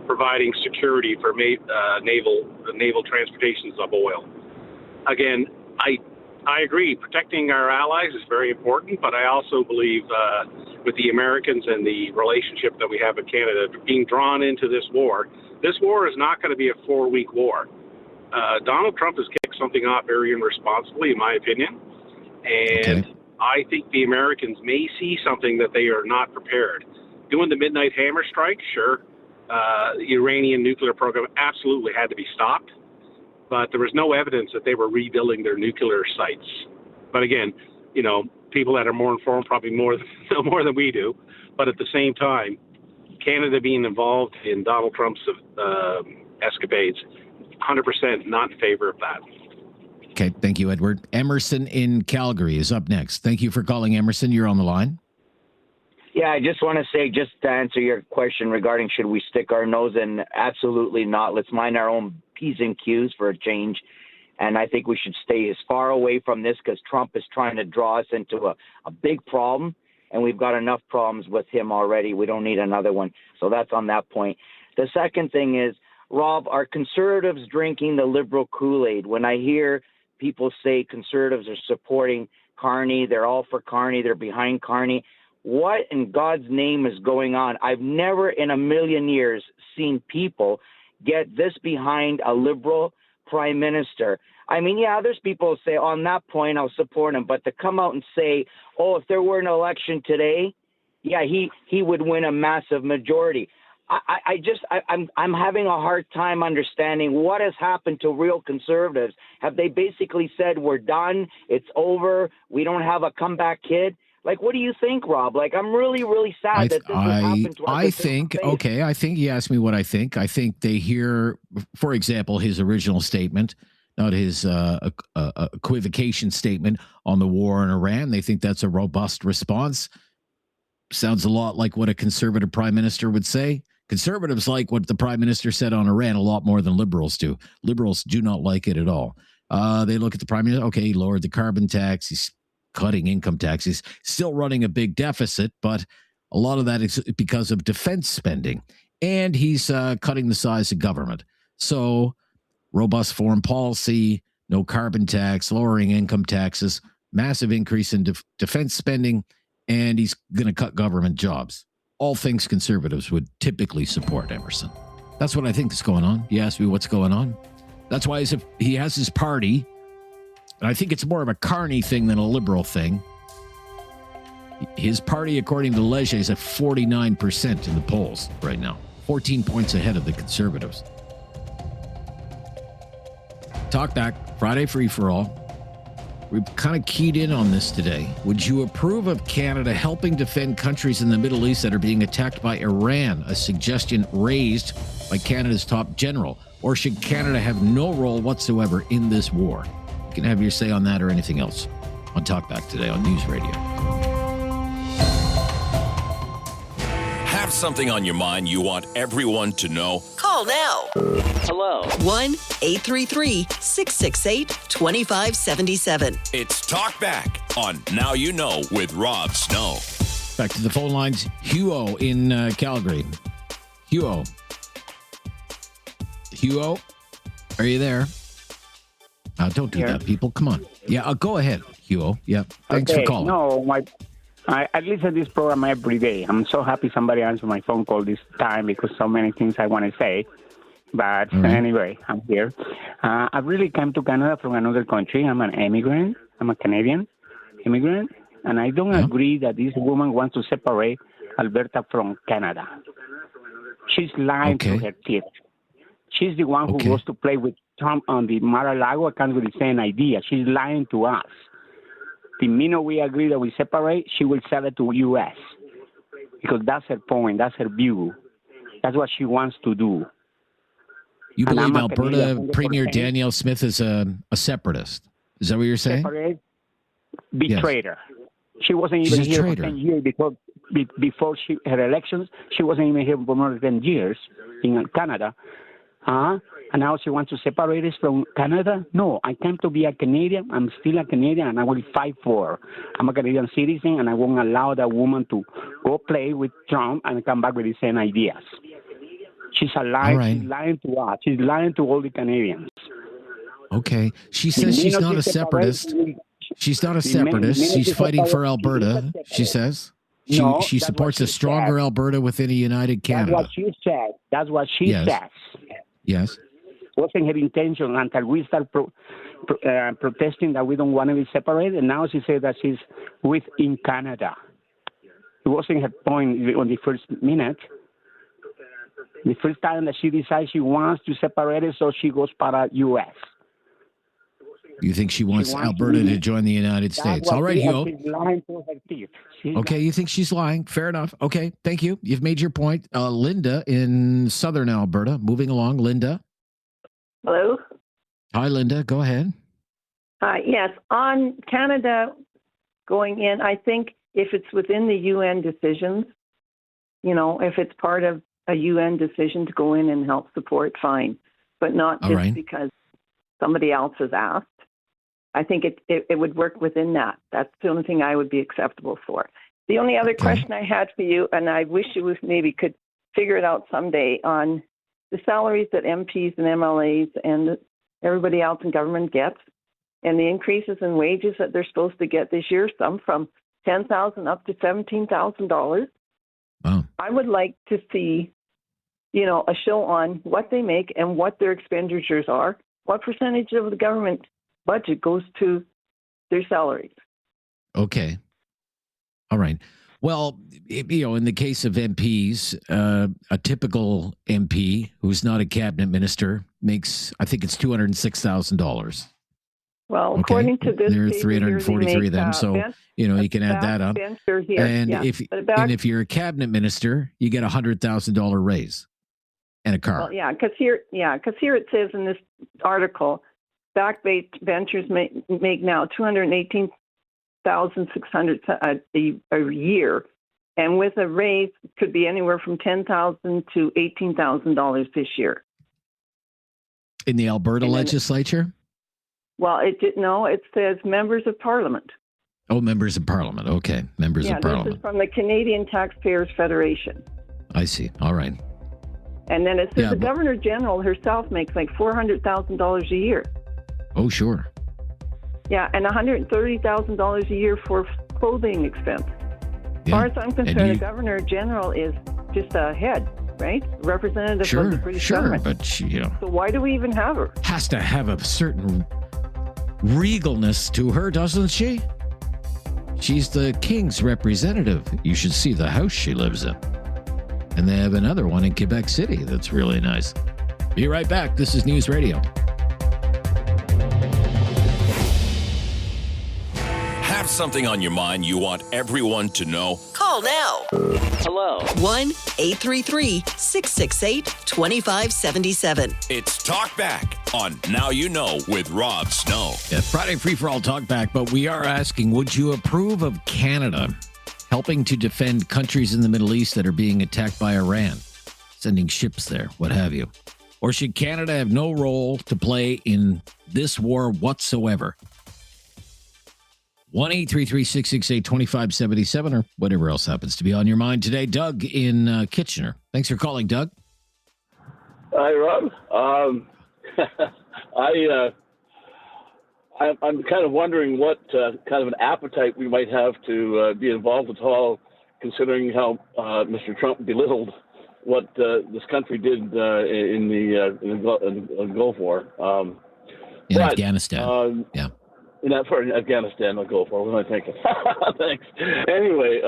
providing security for naval transportations of oil. Again, I agree. Protecting our allies is very important, but I also believe with the Americans and the relationship that we have with Canada being drawn into this war is not going to be a 4-week war. Donald Trump has kicked something off very irresponsibly, in my opinion, and I think the Americans may see something that they are not prepared. Doing the midnight hammer strike, sure. The Iranian nuclear program absolutely had to be stopped, but there was no evidence that they were rebuilding their nuclear sites. But again, people that are more informed probably know more than we do. But at the same time, Canada being involved in Donald Trump's escapades, 100% not in favor of that. Okay, thank you, Edward. Emerson in Calgary is up next. Thank you for calling, Emerson. You're on the line. Yeah, I just want to say, just to answer your question regarding should we stick our nose in, absolutely not. Let's mind our own P's and Q's for a change. And I think we should stay as far away from this because Trump is trying to draw us into a big problem. And we've got enough problems with him already. We don't need another one. So that's on that point. The second thing is, Rob, are conservatives drinking the liberal Kool-Aid? When I hear people say conservatives are supporting Carney, they're all for Carney, they're behind Carney, what in God's name is going on? I've never in a million years seen people get this behind a liberal prime minister. I mean, yeah, there's people who say, on that point, I'll support him. But to come out and say, oh, if there were an election today, yeah, he would win a massive majority. I'm having a hard time understanding what has happened to real conservatives. Have they basically said, we're done, it's over, we don't have a comeback kid? Like, what do you think, Rob? Like, I'm really, really sad that this has happened to our I think you asked me what I think. I think they hear, for example, his original statement, not his equivocation statement on the war in Iran. They think that's a robust response. Sounds a lot like what a conservative prime minister would say. Conservatives like what the prime minister said on Iran a lot more than liberals do. Liberals do not like it at all. They look at the prime minister. Okay, he lowered the carbon tax. He's cutting income taxes, still running a big deficit, but a lot of that is because of defense spending. And he's cutting the size of government. So robust foreign policy, no carbon tax, lowering income taxes, massive increase in defense spending, and he's going to cut government jobs. All things conservatives would typically support, Emerson. That's what I think is going on. You asked me what's going on. That's why he has his party, and I think it's more of a Carney thing than a liberal thing. His party, according to Leger, is at 49% in the polls right now, 14 points ahead of the Conservatives. Talkback, Friday free-for-all. We've kind of keyed in on this today. Would you approve of Canada helping defend countries in the Middle East that are being attacked by Iran, a suggestion raised by Canada's top general? Or should Canada have no role whatsoever in this war? You can have your say on that or anything else on Talkback today on News Radio. Have something on your mind you want everyone to know? Call now. Hello. 1-833-668-2577. It's Talkback on Now You Know with Rob Snow. Back to the phone lines. Hugo in Calgary. Hugo, are you there? Don't do that, people. Come on. Yeah, go ahead, Hugo. Yeah, thanks for calling. No, I listen to this program every day. I'm so happy somebody answered my phone call this time because so many things I want to say. But anyway, I'm here. I really came to Canada from another country. I'm an immigrant. I'm a Canadian immigrant. And I don't agree that this woman wants to separate Alberta from Canada. She's lying to her teeth. She's the one who goes to play with Trump on the Mar-a-Lago account with the same idea. She's lying to us. The minute we agree that we separate, she will sell it to U.S. because that's her point. That's her view. That's what she wants to do. You believe Alberta Premier Danielle Smith is a separatist? Is that what you're saying? Separate, betrayer. Yes. She wasn't even here for 10 years before her elections. She wasn't even here for more than 10 years in Canada. And now she wants to separate us from Canada? No, I came to be a Canadian. I'm still a Canadian, and I will fight for her. I'm a Canadian citizen, and I won't allow that woman to go play with Trump and come back with the same ideas. She's a liar. Right. She's lying to us. She's lying to all the Canadians. Okay. She says she's not a separatist. She's not a separatist. She's fighting for Alberta, she says. She supports a stronger Alberta within a united Canada. That's what she said. That's what she says. Yes. Wasn't her intention until we start protesting that we don't want to be separated. And now she said that she's within Canada. It wasn't her point on the first minute. The first time that she decides she wants to separate it, so she goes para U.S. You think she wants Alberta to join the United States? All right, Hugo. She's lying to her teeth. Okay, you think she's lying. Fair enough. Okay, thank you. You've made your point. Linda in southern Alberta. Moving along. Linda. Hello. Hi, Linda. Go ahead. Yes, on Canada going in, I think if it's within the UN decisions, if it's part of a UN decision to go in and help support, fine. But not just because somebody else has asked. I think it would work within that. That's the only thing I would be acceptable for. The only other question I had for you, and I wish you maybe could figure it out someday, on the salaries that MPs and MLAs and everybody else in government gets, and the increases in wages that they're supposed to get this year, some from $10,000 up to $17,000. Wow. I would like to see, a show on what they make and what their expenditures are. What percentage of the government budget goes to their salaries? Okay. All right. Well, in the case of MPs, a typical MP who's not a cabinet minister makes, I think it's $206,000. Well, according to this, there are 343 of them, so you can add that up. And if you're a cabinet minister, you get $100,000 raise and a car. Well, because here it says in this article, backbenchers make now $218,600 a year, and with a raise could be anywhere from $10,000 to $18,000 this year. In the Alberta legislature? Well, it says members of parliament. Oh, members of parliament. Okay, members of parliament. This is from the Canadian Taxpayers Federation. I see. All right. And then it says the Governor General herself makes like $400,000 a year. Oh, sure. Yeah, and $130,000 a year for clothing expense. As far as I'm concerned, the Governor General is just a head, right? Representative of the British government. But so why do we even have her? Has to have a certain regalness to her, doesn't she? She's the king's representative. You should see the house she lives in. And they have another one in Quebec City that's really nice. Be right back. This is News Radio. Have something on your mind you want everyone to know? Call now. Hello. 1-833-668-2577. It's Talkback on Now You Know with Rob Snow. Yeah, Friday free-for-all Talkback, but we are asking, would you approve of Canada helping to defend countries in the Middle East that are being attacked by Iran, sending ships there, what have you? Or should Canada have no role to play in this war whatsoever? 1-833-668-2577 or whatever else happens to be on your mind today. Doug in Kitchener. Thanks for calling, Doug. Hi, Rob. I'm kind of wondering what kind of an appetite we might have to be involved at all, considering how Mr. Trump belittled what this country did in the Gulf War. Afghanistan. Yeah. In that part, Afghanistan, I'll go for. What am I thinking? Thanks. Anyway,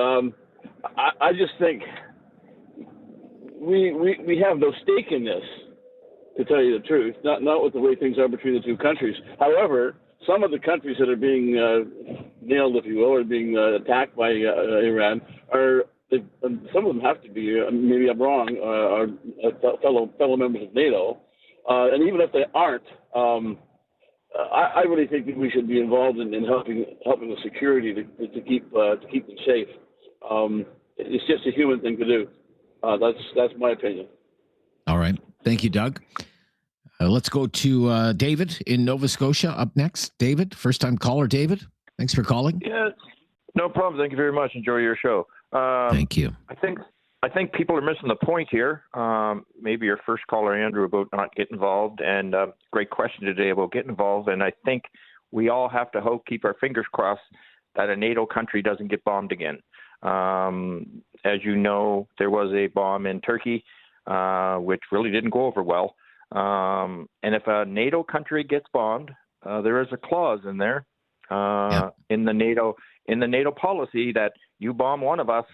I just think we have no stake in this, to tell you the truth. Not with the way things are between the two countries. However, some of the countries that are being nailed, if you will, or being attacked by Iran some of them have to be. Maybe I'm wrong. Are fellow members of NATO, and even if they aren't. I really think that we should be involved in helping with security to keep them safe. It's just a human thing to do. That's my opinion. All right. Thank you, Doug. Let's go to David in Nova Scotia up next. David, first-time caller, David. Thanks for calling. Yeah, no problem. Thank you very much. Enjoy your show. Thank you. I think people are missing the point here. Maybe your first caller, Andrew, about not getting involved, and great question today about getting involved. And I think we all have to keep our fingers crossed that a NATO country doesn't get bombed again. As you know, there was a bomb in Turkey, which really didn't go over well. And if a NATO country gets bombed, there is a clause in there in the NATO policy that you bomb one of us,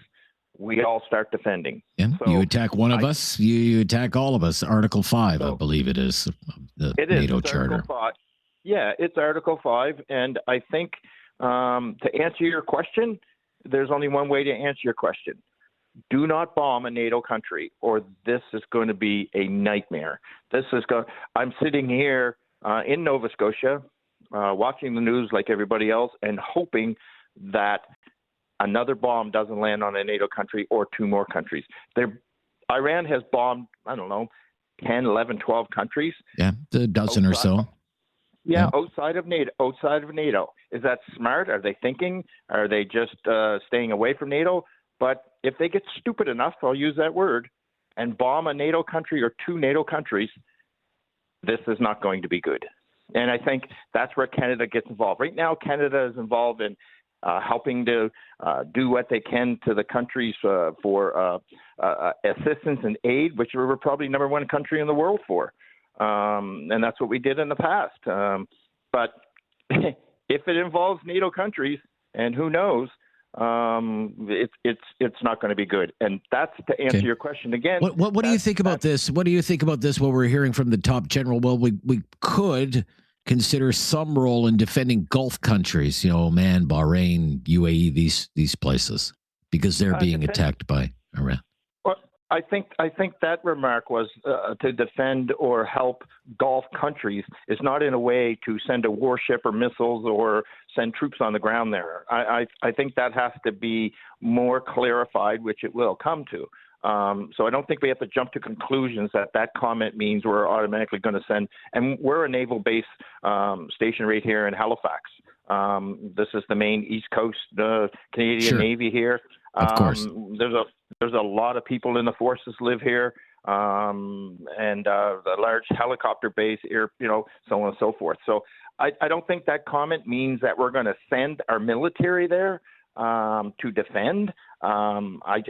we all start defending. Yeah, so you attack one of us, you attack all of us. Article 5, I believe it is, the NATO Charter. Yeah, it's Article 5. And I think to answer your question, there's only one way to answer your question. Do not bomb a NATO country, or this is going to be a nightmare. I'm sitting here in Nova Scotia, watching the news like everybody else, and hoping that another bomb doesn't land on a NATO country or two more countries. Iran has bombed, 10, 11, 12 countries. Yeah, a dozen or so. Yeah, outside of NATO. Is that smart? Are they thinking? Are they just staying away from NATO? But if they get stupid enough, I'll use that word, and bomb a NATO country or two NATO countries, this is not going to be good. And I think that's where Canada gets involved. Right now, Canada is involved in helping to do what they can to the countries for assistance and aid, which we're probably number one country in the world for. And that's what we did in the past. But if it involves NATO countries, and who knows, it's not going to be good. And that's to answer your question again. What do you think about this? What do you think about this? What we're hearing from the top general? Well, we could consider some role in defending Gulf countries, Oman, Bahrain, UAE, these places, because they're being attacked by Iran. Well, I think that remark was to defend or help Gulf countries is not in a way to send a warship or missiles or send troops on the ground there. I think that has to be more clarified, which it will come to. So I don't think we have to jump to conclusions that comment means we're automatically going to send. And we're a naval base station right here in Halifax. This is the main East Coast Canadian Navy here. Of course. There's a lot of people in the forces live here, and the large helicopter base here, so on and so forth. So I don't think that comment means that we're going to send our military there to defend. I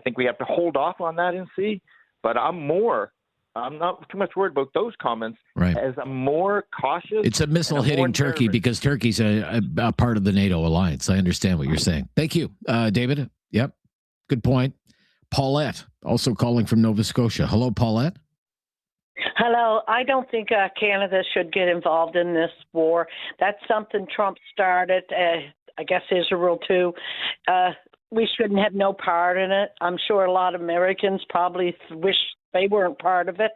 think we have to hold off on that and see. But I'm more I'm not too much worried about those comments. Right. As a more cautious. It's a missile hitting Turkey because Turkey's a part of the NATO alliance. I understand what you're saying. Thank you, David. Yep. Good point. Paulette, also calling from Nova Scotia. Hello, Paulette. Hello. I don't think Canada should get involved in this war. That's something Trump started. I guess Israel too. We shouldn't have no part in it. I'm sure a lot of Americans probably wish they weren't part of it,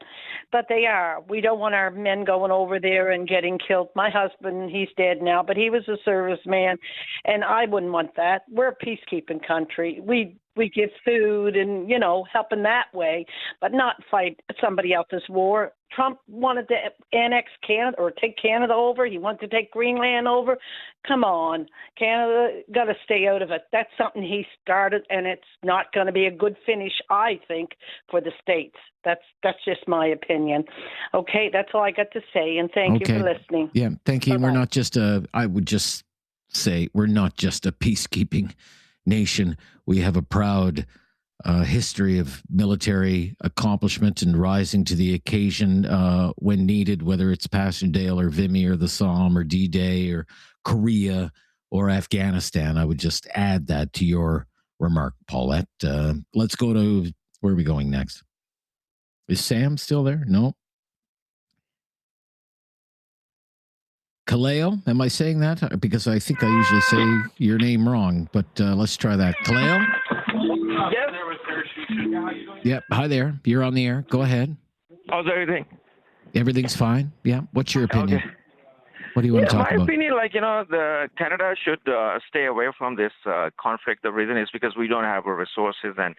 but they are. We don't want our men going over there and getting killed. My husband, he's dead now, but he was a serviceman, and I wouldn't want that. We're a peacekeeping country. We give food and, help in that way, but not fight somebody else's war. Trump wanted to annex Canada or take Canada over. He wanted to take Greenland over. Come on. Canada got to stay out of it. That's something he started, and it's not going to be a good finish, I think, for the States. That's just my opinion. Okay, that's all I got to say, and thank you for listening. Yeah, thank you. Bye-bye. We're not just I would just say we're not just a peacekeeping nation. We have a proud history of military accomplishment and rising to the occasion when needed, whether it's Passchendaele or Vimy or the Somme or D-Day or Korea or Afghanistan. I would just add that to your remark, Paulette. Let's go to, where are we going next? Is Sam still there? No. Kaleo, am I saying that? Because I think I usually say your name wrong, but let's try that. Kaleo? Yep. Hi there. You're on the air. Go ahead. How's everything? Everything's fine. Yeah. What's your opinion? Okay. What do you want to talk my about? opinion, the Canada should stay away from this conflict. The reason is because we don't have the resources and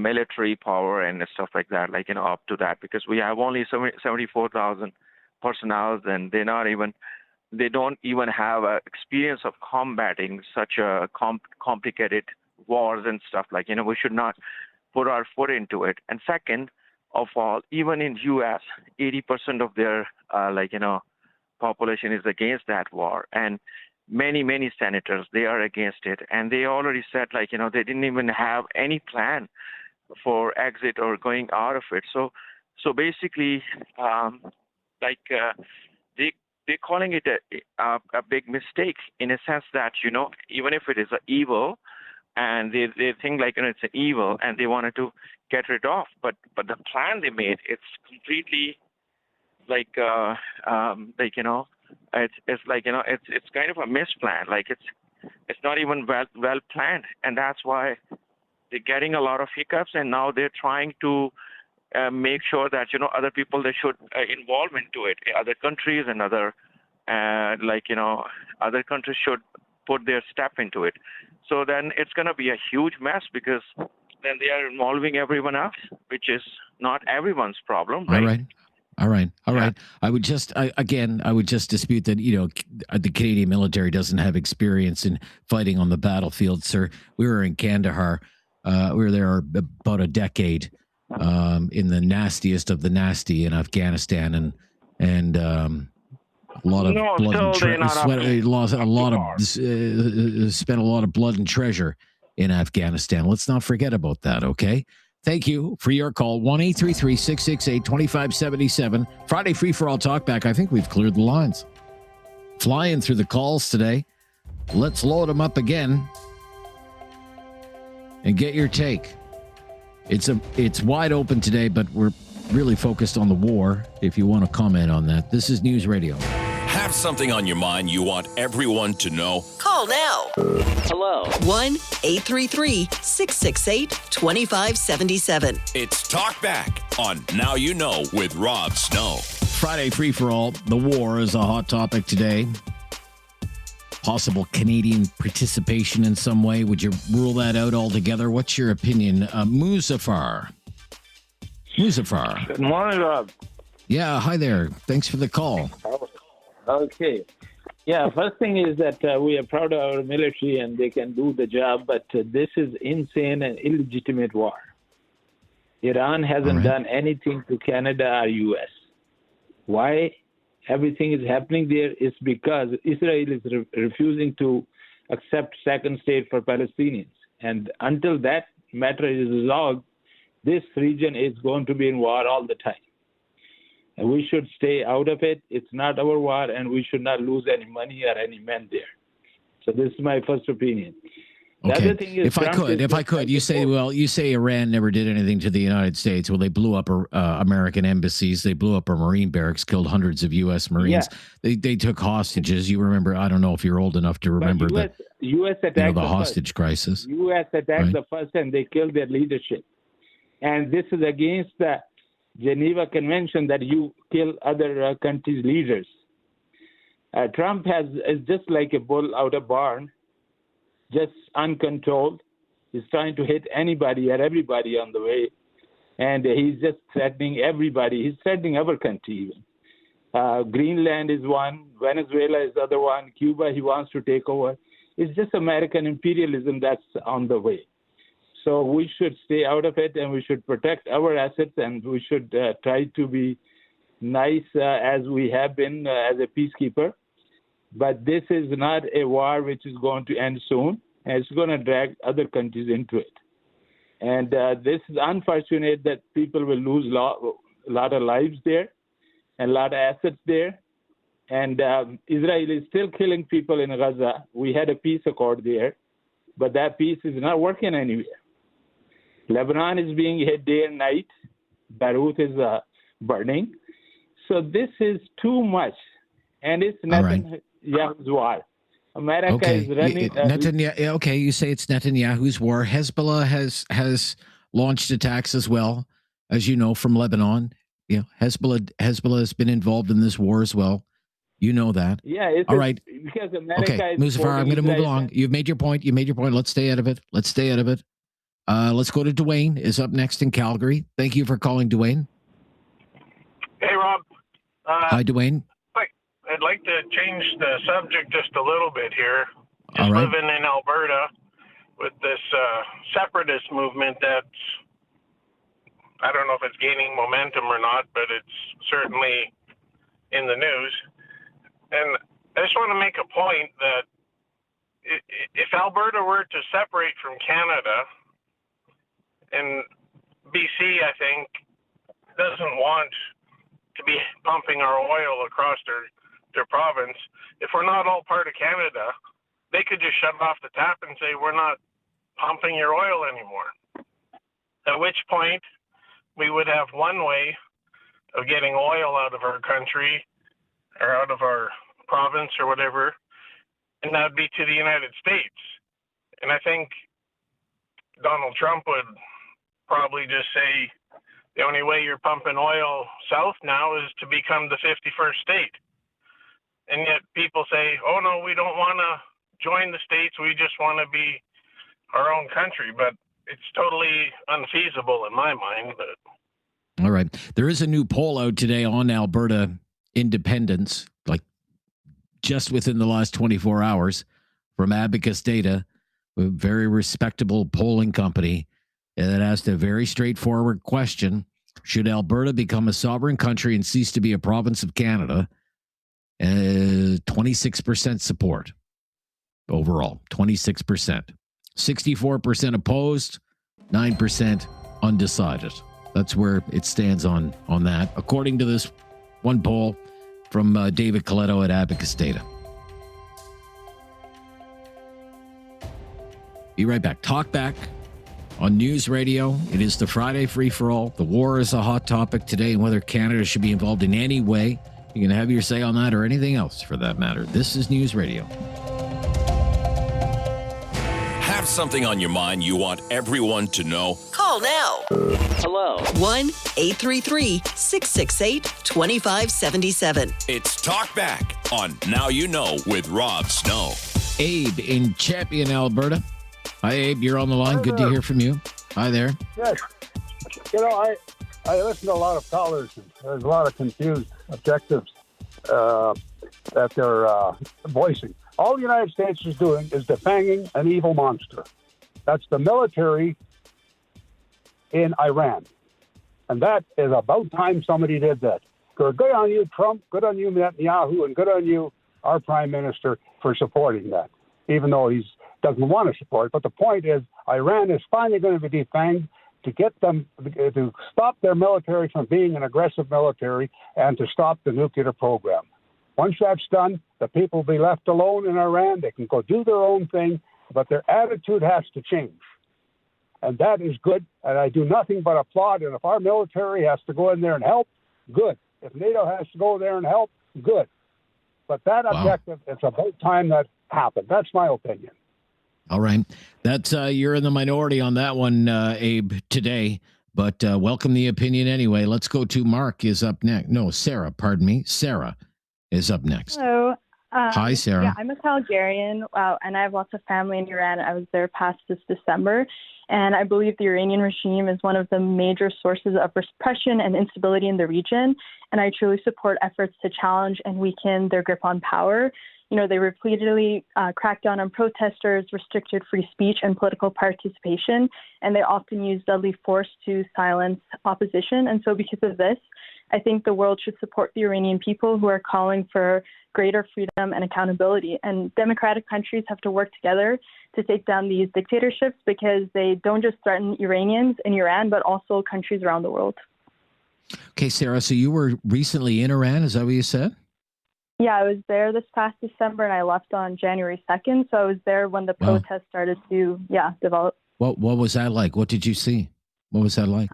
military power and stuff like that, up to that, because we have only 74,000 personnel, and they don't even have experience of combating such a complicated wars and stuff. We should not put our foot into it. And second of all, even in U.S., 80% of their population is against that war, and many senators, they are against it, and they already said they didn't even have any plan for exit or going out of it. So basically, they're calling it a big mistake in a sense that even if it is an evil, and they think it's an evil, and they wanted to get rid of, but the plan they made, it's completely it's kind of a misplan. It's not even well planned, and that's why they're getting a lot of hiccups. And now they're trying to make sure that other people, they should involve into it. Other countries and other countries should put their step into it. So then it's going to be a huge mess, because then they are involving everyone else, which is not everyone's problem, right? All right. I would just dispute that, the Canadian military doesn't have experience in fighting on the battlefield, sir. We were in Kandahar. We were there about a decade in the nastiest of the nasty in Afghanistan, and a lot of blood and spent a lot of blood and treasure in Afghanistan. Let's not forget about that, okay? Thank you for your call. 1-833-668-2577. Friday Free for All Talkback. I think we've cleared the lines. Flying through the calls today. Let's load them up again and get your take. It's wide open today, but we're really focused on the war, if you want to comment on that. This is News Radio. Have something on your mind you want everyone to know? Call now. Hello. 1-833-668-2577. It's Talkback on Now You Know with Rob Snow. Friday Free for All. The war is a hot topic today. Possible Canadian participation in some way. Would you rule that out altogether? What's your opinion? Muzaffar. Good morning, Rob. Yeah, hi there. Thanks for the call. Okay. Yeah, first thing is that we are proud of our military and they can do the job, but this is insane and illegitimate war. Iran hasn't done anything to Canada or U.S. Why everything is happening there is because Israel is refusing to accept second state for Palestinians. And until that matter is resolved, this region is going to be in war all the time. And we should stay out of it. It's not our war, and we should not lose any money or any men there. So this is my first opinion. The Okay. other thing is If I could, you say Iran never did anything to the United States. Well, they blew up American embassies. They blew up a Marine barracks, killed hundreds of U.S. Marines. Yeah. They took hostages. You remember? I don't know if you're old enough to remember US attacked the hostage crisis. U.S. attacked the first, and they killed their leadership. And this is against the Geneva Convention that you kill other countries' leaders. Trump is just like a bull out of barn, just uncontrolled. He's trying to hit anybody or everybody on the way, and he's just threatening everybody. He's threatening our country even. Greenland is one, Venezuela is the other one, Cuba he wants to take over. It's just American imperialism that's on the way. So we should stay out of it, and we should protect our assets, and we should try to be nice as we have been as a peacekeeper. But this is not a war which is going to end soon, and it's going to drag other countries into it. And this is unfortunate that people will lose a lot of lives there and a lot of assets there. And Israel is still killing people in Gaza. We had a peace accord there, but that peace is not working anywhere. Lebanon is being hit day and night. Beirut is burning. So this is too much, and it's Netanyahu's war. America is running. Okay, you say it's Netanyahu's war. Hezbollah has launched attacks as well, as you know, from Lebanon. Yeah, Hezbollah has been involved in this war as well. You know that. Yeah. All right. Because America is Muzaffar, I'm going to move along. You've made your point. Let's stay out of it. Let's go to Dwayne. Is up next in Calgary. Thank you for calling, Dwayne. Hey, Rob. Hi, Dwayne. I'd like to change the subject just a little bit here. All right. Living in Alberta with this separatist movement that's, I don't know if it's gaining momentum or not, but it's certainly in the news. And I just want to make a point that if Alberta were to separate from Canada, and BC, I think, doesn't want to be pumping our oil across their province, if we're not all part of Canada, they could just shut off the tap and say, we're not pumping your oil anymore. At which point, we would have one way of getting oil out of our country or out of our province or whatever, and that would be to the United States. And I think Donald Trump would probably just say the only way you're pumping oil south now is to become the 51st state. And yet people say, oh, no, we don't want to join the states. We just want to be our own country. But it's totally unfeasible in my mind. But all right. There is a new poll out today on Alberta independence, like just within the last 24 hours from Abacus Data, a very respectable polling company that asked a very straightforward question. Should Alberta become a sovereign country and cease to be a province of Canada? 26% support overall, 26%. 64% opposed, 9% undecided. That's where it stands on that, according to this one poll from David Coletto at Abacus Data. Be right back. Talkback on News Radio. It is the Friday free-for-all. The war is a hot topic today, and whether Canada should be involved in any way. You can have your say on that or anything else for that matter. This is News Radio. Have something on your mind you want everyone to know? Call now. Hello. 1-833-668-2577. It's Talkback on Now You Know with Rob Snow. Abe in Champion, Alberta. Hi, Abe. You're on the line. Good to hear from you. Hi there. Yes. You know, I listen to a lot of callers. There's a lot of confused objectives that they're voicing. All the United States is doing is defanging an evil monster. That's the military in Iran. And that is about time somebody did that. Good on you, Trump. Good on you, Netanyahu. And good on you, our prime minister, for supporting that, even though he doesn't want to support it. But the point is, Iran is finally going to be defanged. to get them to stop their military from being an aggressive military and to stop the nuclear program. Once that's done, the people will be left alone in Iran. They can go do their own thing, but their attitude has to change. And that is good, and I do nothing but applaud. And if our military has to go in there and help, good. If NATO has to go there and help, good. But that objective, it's about time that happened. That's my opinion. All right. That's you're in the minority on that one, Abe, today. But welcome the opinion anyway. Let's go to Mark is up next. No, Sarah, pardon me. Sarah is up next. Hello. Hi, Sarah. Yeah, I'm a Calgarian, and I have lots of family in Iran. I was there past this December, and I believe the Iranian regime is one of the major sources of repression and instability in the region, and I truly support efforts to challenge and weaken their grip on power. You know, they repeatedly cracked down on protesters, restricted free speech and political participation, and they often use deadly force to silence opposition. And so because of this, I think the world should support the Iranian people who are calling for greater freedom and accountability. And democratic countries have to work together to take down these dictatorships because they don't just threaten Iranians in Iran, but also countries around the world. Okay, Sarah, so you were recently in Iran, is that what you said? Yeah, I was there this past December, and I left on January 2nd. So I was there when the protests started to, develop. What was that like? What did you see? What was that like?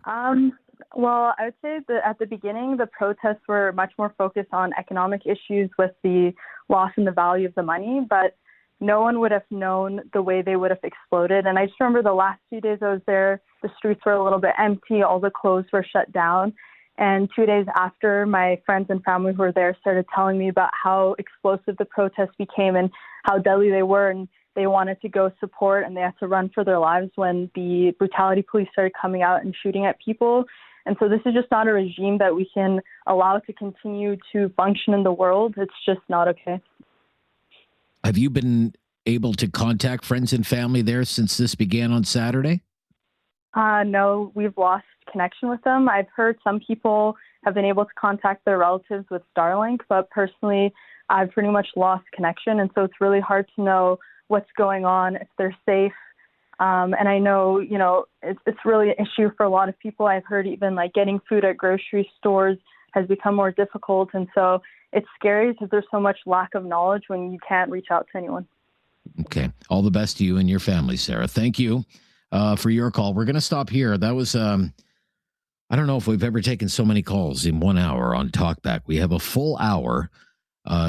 Well, I would say that at the beginning, the protests were much more focused on economic issues with the loss in the value of the money, but no one would have known the way they would have exploded. And I just remember the last few days I was there, the streets were a little bit empty, all the clothes were shut down. And 2 days after, my friends and family who were there started telling me about how explosive the protests became and how deadly they were. And they wanted to go support and they had to run for their lives when the brutality police started coming out and shooting at people. And so this is just not a regime that we can allow to continue to function in the world. It's just not okay. Have you been able to contact friends and family there since this began on Saturday? No, we've lost connection with them. I've heard some people have been able to contact their relatives with Starlink, but personally, I've pretty much lost connection. And so it's really hard to know what's going on, if they're safe. And I know, it's really an issue for a lot of people. I've heard even like getting food at grocery stores has become more difficult. And so it's scary because there's so much lack of knowledge when you can't reach out to anyone. Okay. All the best to you and your family, Sarah. Thank you for your call. We're going to stop here. That was, I don't know if we've ever taken so many calls in 1 hour on Talkback. We have a full hour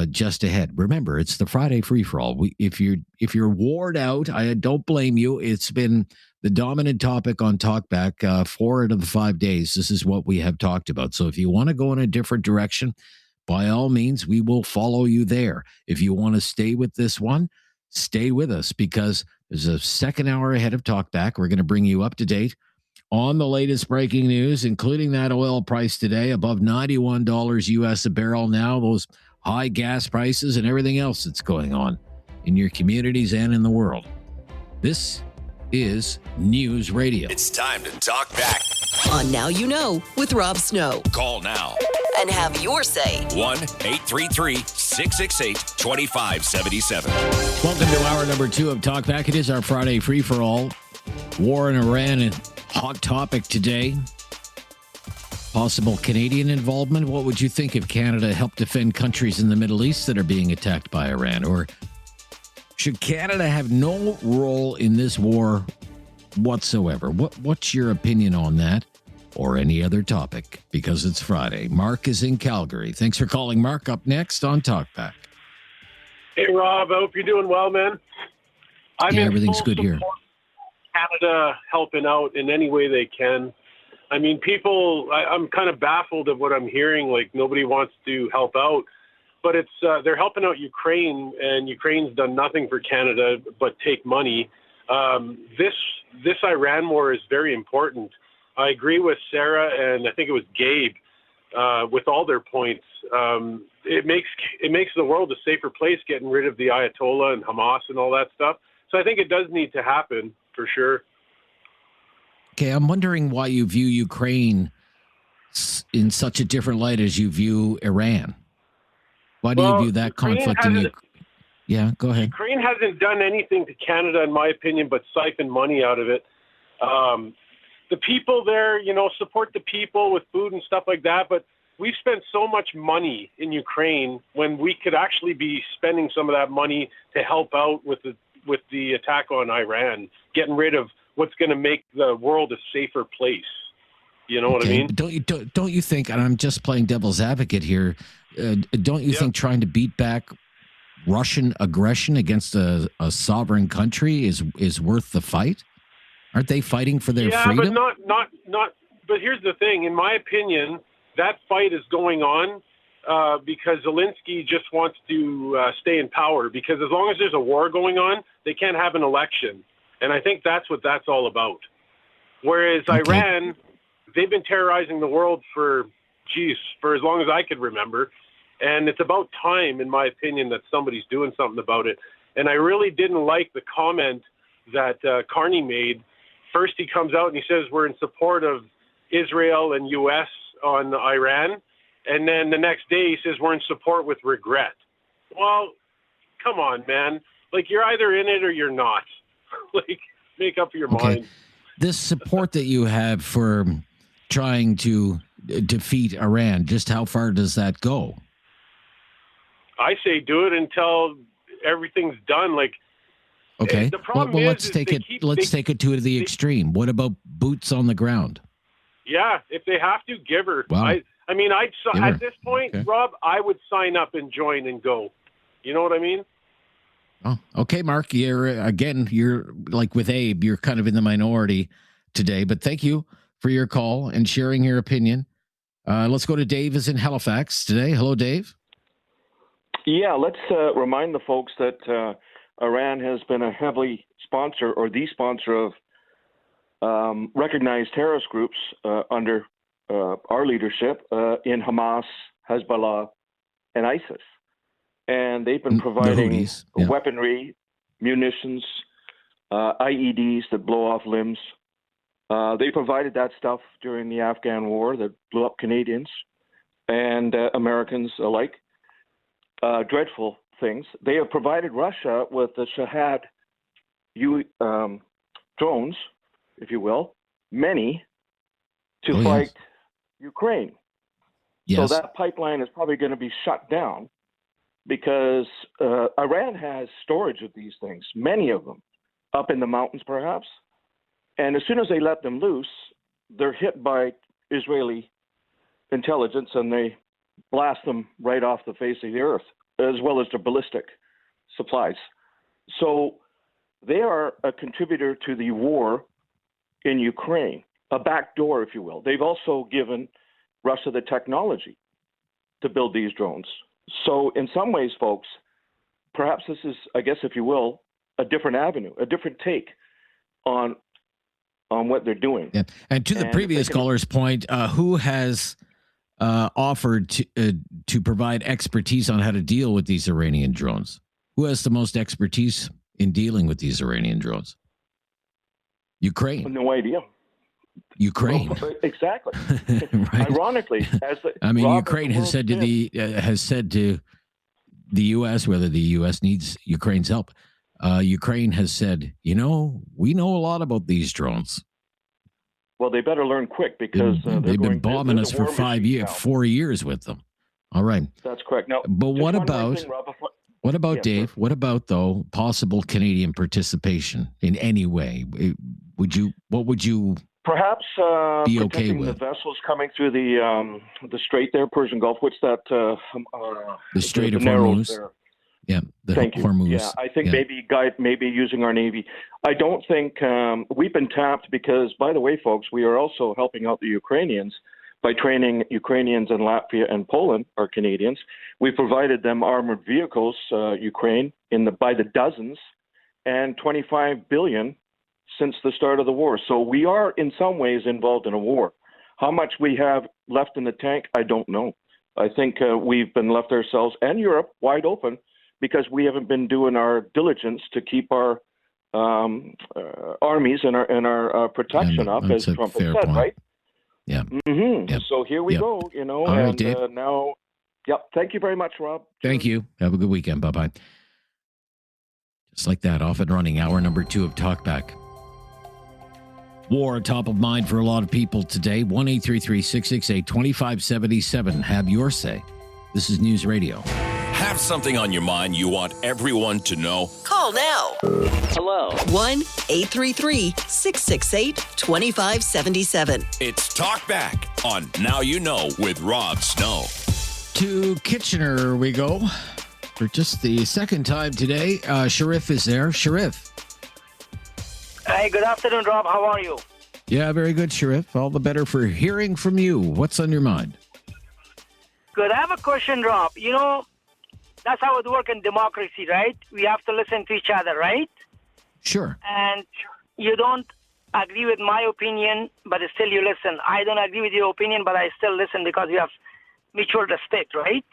just ahead. Remember, it's the Friday free-for-all. If you're worn out, I don't blame you. It's been the dominant topic on Talkback 4 out of the 5 days. This is what we have talked about. So if you want to go in a different direction, by all means, we will follow you there. If you want to stay with this one, stay with us because there's a second hour ahead of Talkback. We're going to bring you up to date on the latest breaking news, including that oil price today above $91 US a barrel now, those high gas prices and everything else that's going on in your communities and in the world. This is News Radio. It's time to talk back. On Now You Know with Rob Snow. Call now. And have your say. 1-833-668-2577. Welcome to hour number 2 of Talkback. It is our Friday free-for-all. War in Iran, a hot topic today. Possible Canadian involvement. What would you think if Canada helped defend countries in the Middle East that are being attacked by Iran? Or should Canada have no role in this war whatsoever? What's your opinion on that or any other topic? Because it's Friday. Mark is in Calgary. Thanks for calling, Mark. Up next on Talkback. Hey, Rob. I hope you're doing well, man. Everything's good here. Canada helping out in any way they can. I mean, I'm kind of baffled of what I'm hearing. Like, nobody wants to help out. But they're helping out Ukraine, and Ukraine's done nothing for Canada but take money. This Iran war is very important. I agree with Sarah, and I think it was Gabe, with all their points. It makes the world a safer place getting rid of the Ayatollah and Hamas and all that stuff. So I think it does need to happen for sure. Okay, I'm wondering why you view Ukraine in such a different light as you view Iran. Why do you view that conflict in Ukraine? Yeah, go ahead. Ukraine hasn't done anything to Canada, in my opinion, but siphon money out of it. The the people there, support the people with food and stuff like that. But we've spent so much money in Ukraine when we could actually be spending some of that money to help out with the attack on Iran, getting rid of what's going to make the world a safer place. You know what I mean? But don't you think? And I'm just playing devil's advocate here. Don't you think trying to beat back Russian aggression against a sovereign country is worth the fight? Aren't they fighting for their freedom? Yeah, but not. But here's the thing. In my opinion, that fight is going on because Zelensky just wants to stay in power. Because as long as there's a war going on, they can't have an election, and I think that's what that's all about. Whereas Iran, they've been terrorizing the world for as long as I could remember. And it's about time, in my opinion, that somebody's doing something about it. And I really didn't like the comment that Carney made. First, he comes out and he says we're in support of Israel and U.S. on Iran. And then the next day he says we're in support with regret. Well, come on, man. Like, you're either in it or you're not. Like, make up your mind. This support that you have for trying to defeat Iran, just how far does that go? I say do it until everything's done. Like, okay, the problem well, is, let's take it to the extreme. What about boots on the ground? Yeah, if they have to, give her. Wow. I mean, at this point, Rob, I would sign up and join and go. You know what I mean? Oh, okay, Mark. You're like with Abe. You're kind of in the minority today, but thank you for your call and sharing your opinion. Let's go to Dave is in Halifax today. Hello, Dave. Yeah, let's remind the folks that Iran has been a heavily sponsor or the sponsor of recognized terrorist groups under our leadership in Hamas, Hezbollah, and ISIS. And they've been providing weaponry, munitions, IEDs that blow off limbs. They provided that stuff during the Afghan war that blew up Canadians and Americans alike. Dreadful things. They have provided Russia with the Shahad drones, if you will, many, to fight Ukraine. Yes. So that pipeline is probably going to be shut down because Iran has storage of these things, many of them, up in the mountains perhaps. And as soon as they let them loose, they're hit by Israeli intelligence and they blast them right off the face of the earth, as well as their ballistic supplies. So they are a contributor to the war in Ukraine, a backdoor, if you will. They've also given Russia the technology to build these drones. So in some ways, folks, perhaps this is, I guess, if you will, a different avenue, a different take on what they're doing. Yeah. And to the previous caller's point, who has offered to provide expertise on how to deal with these Iranian drones? Who has the most expertise in dealing with these Iranian drones? Ukraine. No idea. Ukraine. Well, exactly. Right? Ironically, Ukraine has said to the U.S. whether the U.S. needs Ukraine's help. Ukraine has said, we know a lot about these drones. Well, they better learn quick because they've been bombing us for 4 years with them. All right. That's correct. Now, but what about Dave? Sorry. What about though possible Canadian participation in any way? What would you perhaps be okay with? The vessels coming through the strait there, Persian Gulf. What's that? The Strait of Hormuz. Yeah, Thank you. Hormuz. Yeah, I think maybe using our Navy. I don't think we've been tapped because, by the way, folks, we are also helping out the Ukrainians by training Ukrainians in Latvia and Poland, our Canadians. We provided them armored vehicles, Ukraine, by the dozens, and $25 billion since the start of the war. So we are, in some ways, involved in a war. How much we have left in the tank, I don't know. I think we've been left ourselves and Europe wide open because we haven't been doing our diligence to keep our armies and our protection up, as Trump has said, point. Right? Yeah. Mm-hmm. Yep. So here we go, All right, and Dave. now, thank you very much, Rob. Thank you. Have a good weekend. Bye-bye. Just like that, off and running, hour number 2 of Talkback. War top of mind for a lot of people today. 1-833-668-2577. Have your say. This is News Radio. Have something on your mind you want everyone to know? Call now. Hello. 1-833-668-2577. It's Talkback on Now You Know with Rob Snow. To Kitchener we go for just the second time today. Sharif is there. Sharif. Hey, good afternoon, Rob. How are you? Yeah, very good, Sharif. All the better for hearing from you. What's on your mind? Good. I have a question, Rob. You know, that's how it works in democracy, right? We have to listen to each other, right? Sure. And you don't agree with my opinion, but still you listen. I don't agree with your opinion, but I still listen because we have mutual respect, right?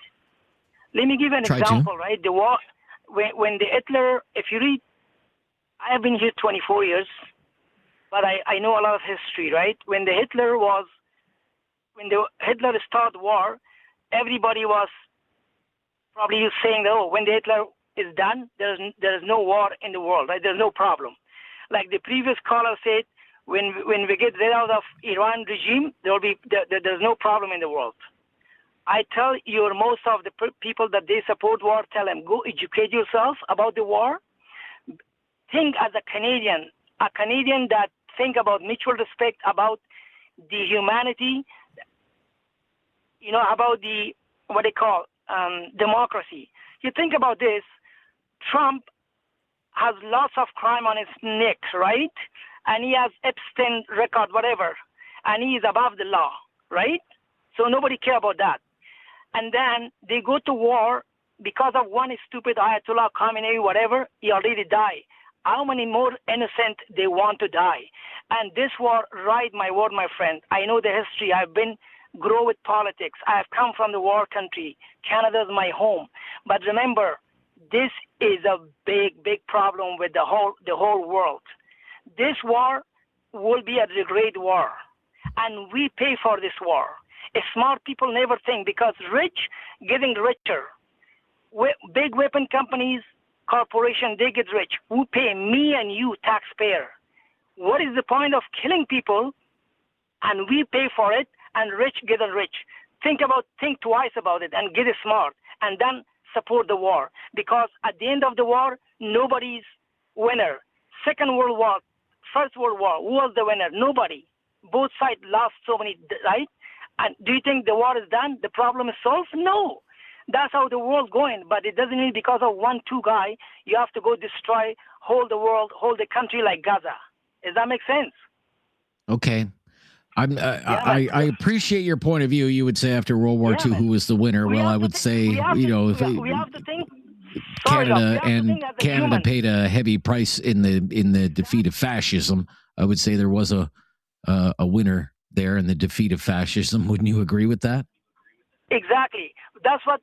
Let me give an example, right? The war, when the Hitler, if you read, I have been here 24 years, but I know a lot of history, right? When the Hitler started war, everybody was probably saying, oh, when the Hitler is done, there is no war in the world, right? There's no problem. Like the previous caller said, when we get rid out of Iran regime, there's no problem in the world. I tell most of the people that they support war, tell them, go educate yourself about the war. Think as a Canadian that think about mutual respect, about the humanity, about the, what they call, democracy. You think about this, Trump has lots of crime on his neck, right? And he has Epstein record, whatever. And he is above the law, right? So nobody care about that. And then they go to war because of one stupid Ayatollah Khamenei, whatever, he already died. How many more innocent they want to die? And this war, right, my word, my friend. I know the history. I've been grow with politics. I've come from the war country. Canada's my home. But remember, this is a big, big problem with the whole world. This war will be a great war, and we pay for this war. Smart people never think, because rich getting richer. Big weapon companies, corporation, they get rich. Who pay? Me and you, taxpayer. What is the point of killing people and we pay for it and rich get rich? Think twice about it and get smart, and then support the war, because at the end of the war, nobody's winner. Second World War, First World War, who was the winner? Nobody. Both sides lost so many, right? And do you think the war is done? The problem is solved? No. That's how the world's going. But it doesn't mean because of 1-2 guy, you have to go destroy, hold the world, hold the country like Gaza. Does that make sense? Okay. I appreciate your point of view. You would say after World War II, who was the winner? Well, I would say, we have to think. Canada paid a heavy price in the defeat of fascism. I would say there was a winner there in the defeat of fascism. Wouldn't you agree with that? Exactly. That's what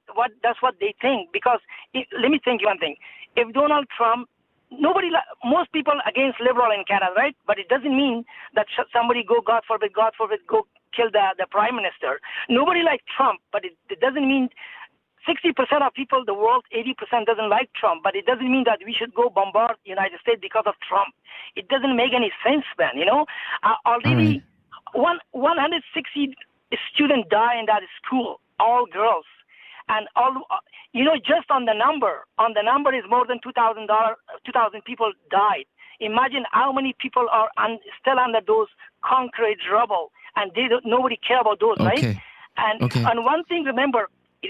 they think. Because let me think one thing. If Donald Trump, most people against liberal in Canada, right? But it doesn't mean that somebody go, God forbid, go kill the prime minister. Nobody likes Trump, but it doesn't mean 60% of people, the world, 80% doesn't like Trump, but it doesn't mean that we should go bombard the United States because of Trump. It doesn't make any sense, man, Already 160 students die in that school, all girls. And just on the number is more than 2,000 people died. Imagine how many people are still under those concrete rubble, and nobody care about those, right? And one thing, remember,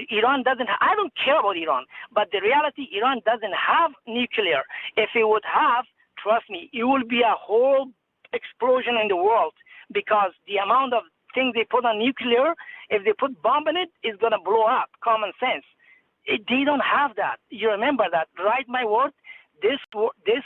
Iran doesn't. I don't care about Iran, but the reality, Iran doesn't have nuclear. If it would have, trust me, it will be a whole explosion in the world, because the amount of things they put on nuclear, if they put bomb in it, it's going to blow up. Common sense. They don't have that. You remember that, right? My word. This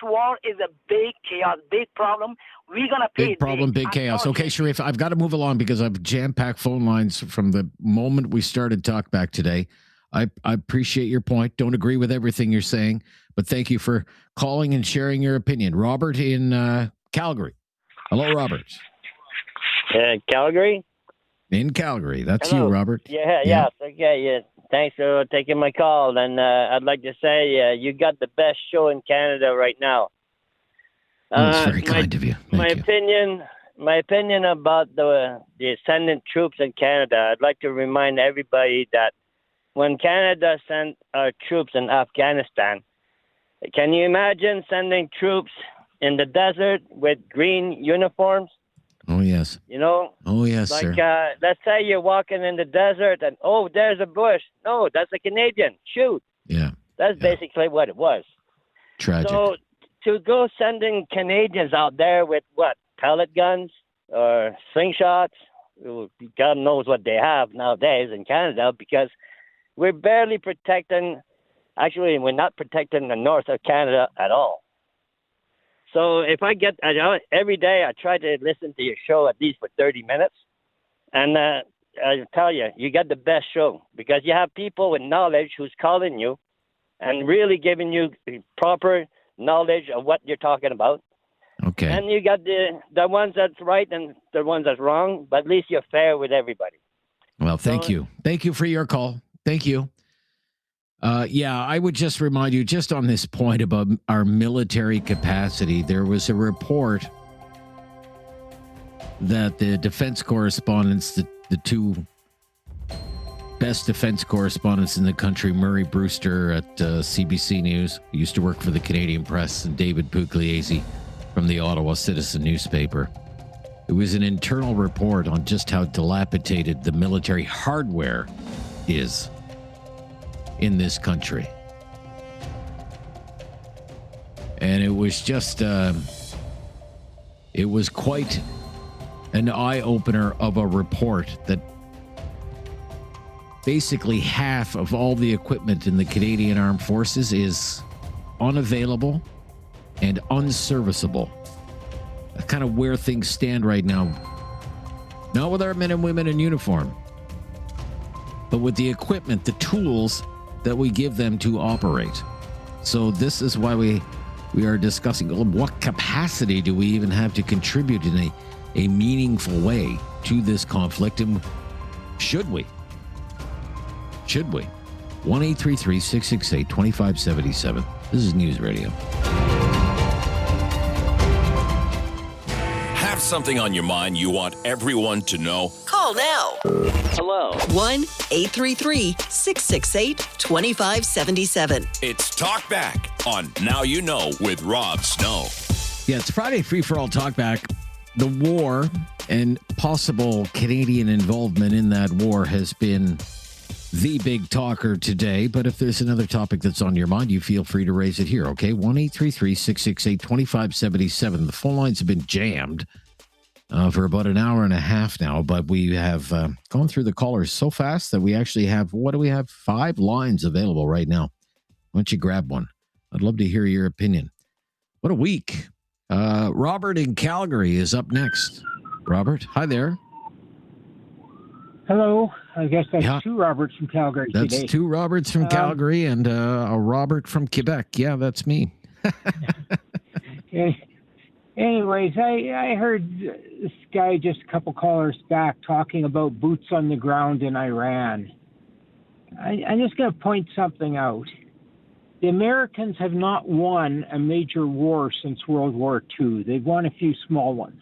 war is a big chaos, big problem. We're going to pay. Big problem, big chaos. Okay, Sharif, I've got to move along because I've jam-packed phone lines from the moment we started Talkback today. I appreciate your point. Don't agree with everything you're saying, but thank you for calling and sharing your opinion. Robert in Calgary. Hello, Robert. Calgary? In Calgary. That's Hello. You, Robert. Yes. Okay, yeah. Thanks for taking my call. And I'd like to say you got the best show in Canada right now. That's very kind of you. My opinion, my opinion about the sending troops in Canada, I'd like to remind everybody that when Canada sent our troops in Afghanistan, can you imagine sending troops in the desert with green uniforms? Oh, yes. You know? Oh, yes, like, sir. let's say you're walking in the desert and, oh, there's a bush. No, that's a Canadian. Shoot. Yeah. That's basically what it was. Tragic. So to go sending Canadians out there with what? Pellet guns or slingshots? God knows what they have nowadays in Canada, because we're barely protecting. Actually, we're not protecting the north of Canada at all. So if every day I try to listen to your show at least for 30 minutes. And I tell you, you got the best show because you have people with knowledge who's calling you and really giving you proper knowledge of what you're talking about. Okay. And you got the ones that's right and the ones that's wrong, but at least you're fair with everybody. Well, thank you. Thank you for your call. Thank you. I would just remind you, just on this point about our military capacity, there was a report that the defense correspondents, the two best defense correspondents in the country, Murray Brewster at CBC News, who used to work for the Canadian Press, and David Pugliese from the Ottawa Citizen newspaper. It was an internal report on just how dilapidated the military hardware is in this country. And it was just, it was quite an eye-opener of a report that basically half of all the equipment in the Canadian Armed Forces is unavailable and unserviceable. That's kind of where things stand right now. Not with our men and women in uniform, but with the equipment, the tools that we give them to operate. So this is why we are discussing what capacity do we even have to contribute in a meaningful way to this conflict, and should we? Should we? 1-833-668-2577. This is News Radio. Have something on your mind you want everyone to know? Call now. Hello. 1-833-668-2577. It's Talkback on Now You Know with Rob Snow. Yeah, it's Friday Free for All Talkback. The war and possible Canadian involvement in that war has been the big talker today. But if there's another topic that's on your mind, you feel free to raise it here, okay? 1-833-668-2577. The phone lines have been jammed for about an hour and a half now, but we have gone through the callers so fast that we actually have, 5 lines available right now. Why don't you grab one? I'd love to hear your opinion. What a week. Robert in Calgary is up next. Robert, hi there. Hello. I guess that's two Roberts from Calgary today. That's two Roberts from Calgary and a Robert from Quebec. Yeah, that's me. Anyways, I heard this guy just a couple callers back talking about boots on the ground in Iran. I'm just going to point something out. The Americans have not won a major war since World War II. They've won a few small ones.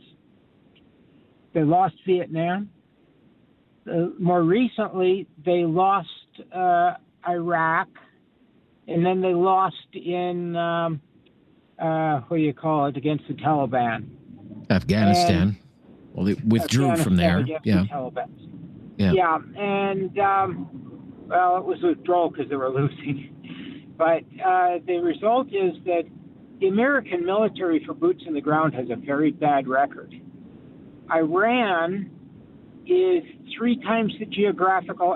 They lost Vietnam. More recently, they lost Iraq, and then they lost in, against the Taliban. Afghanistan. Well, they withdrew from there. Yeah. The yeah, and, it was withdrawal because they were losing. But the result is that the American military for boots on the ground has a very bad record. Iran is 3 times the geographical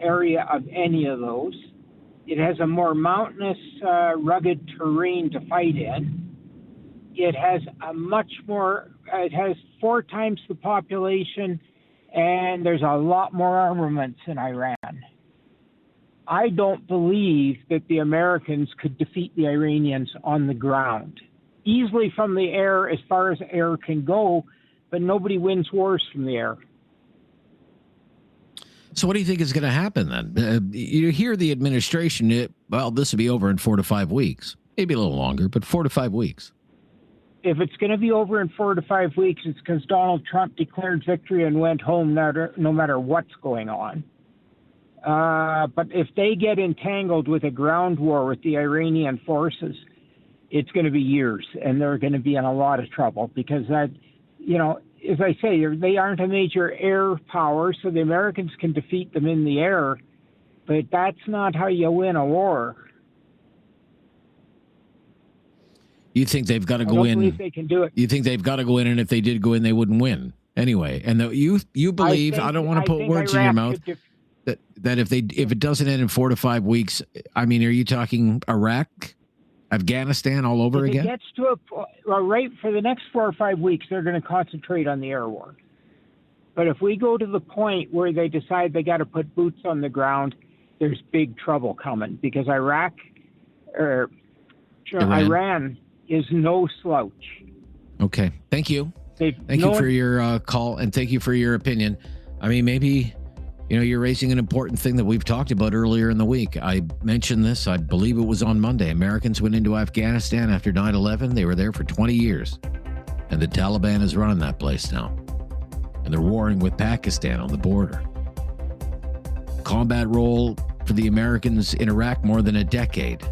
area of any of those. It has a more mountainous, rugged terrain to fight in. It has it has 4 times the population, and there's a lot more armaments in Iran. I don't believe that the Americans could defeat the Iranians on the ground. Easily from the air, as far as air can go, but nobody wins wars from the air. So what do you think is going to happen then? You hear the administration, this will be over in 4 to 5 weeks. Maybe a little longer, but 4 to 5 weeks. if it's going to be over in 4 to 5 weeks, it's because Donald Trump declared victory and went home no matter what's going on. But if they get entangled with a ground war with the Iranian forces, it's going to be years, and they're going to be in a lot of trouble because that, as I say, they aren't a major air power, so the Americans can defeat them in the air, but that's not how you win a war. You think they've got to go in? I don't believe they can do it. You think they've got to go in, and if they did go in, they wouldn't win anyway. And you believe, I don't want to put words in your mouth, that if it doesn't end in 4 to 5 weeks, I mean, are you talking Iraq, Afghanistan all over again? It gets to right for the next 4 or 5 weeks, they're going to concentrate on the air war. But if we go to the point where they decide they got to put boots on the ground, there's big trouble coming because Iran is no slouch. Okay. Thank you. Thank you for your call, and thank you for your opinion. I mean, maybe, you're raising an important thing that we've talked about earlier in the week. I mentioned this, I believe it was on Monday. Americans went into Afghanistan after 9/11. They were there for 20 years. And the Taliban is running that place now. And they're warring with Pakistan on the border. Combat role for the Americans in Iraq more than a decade.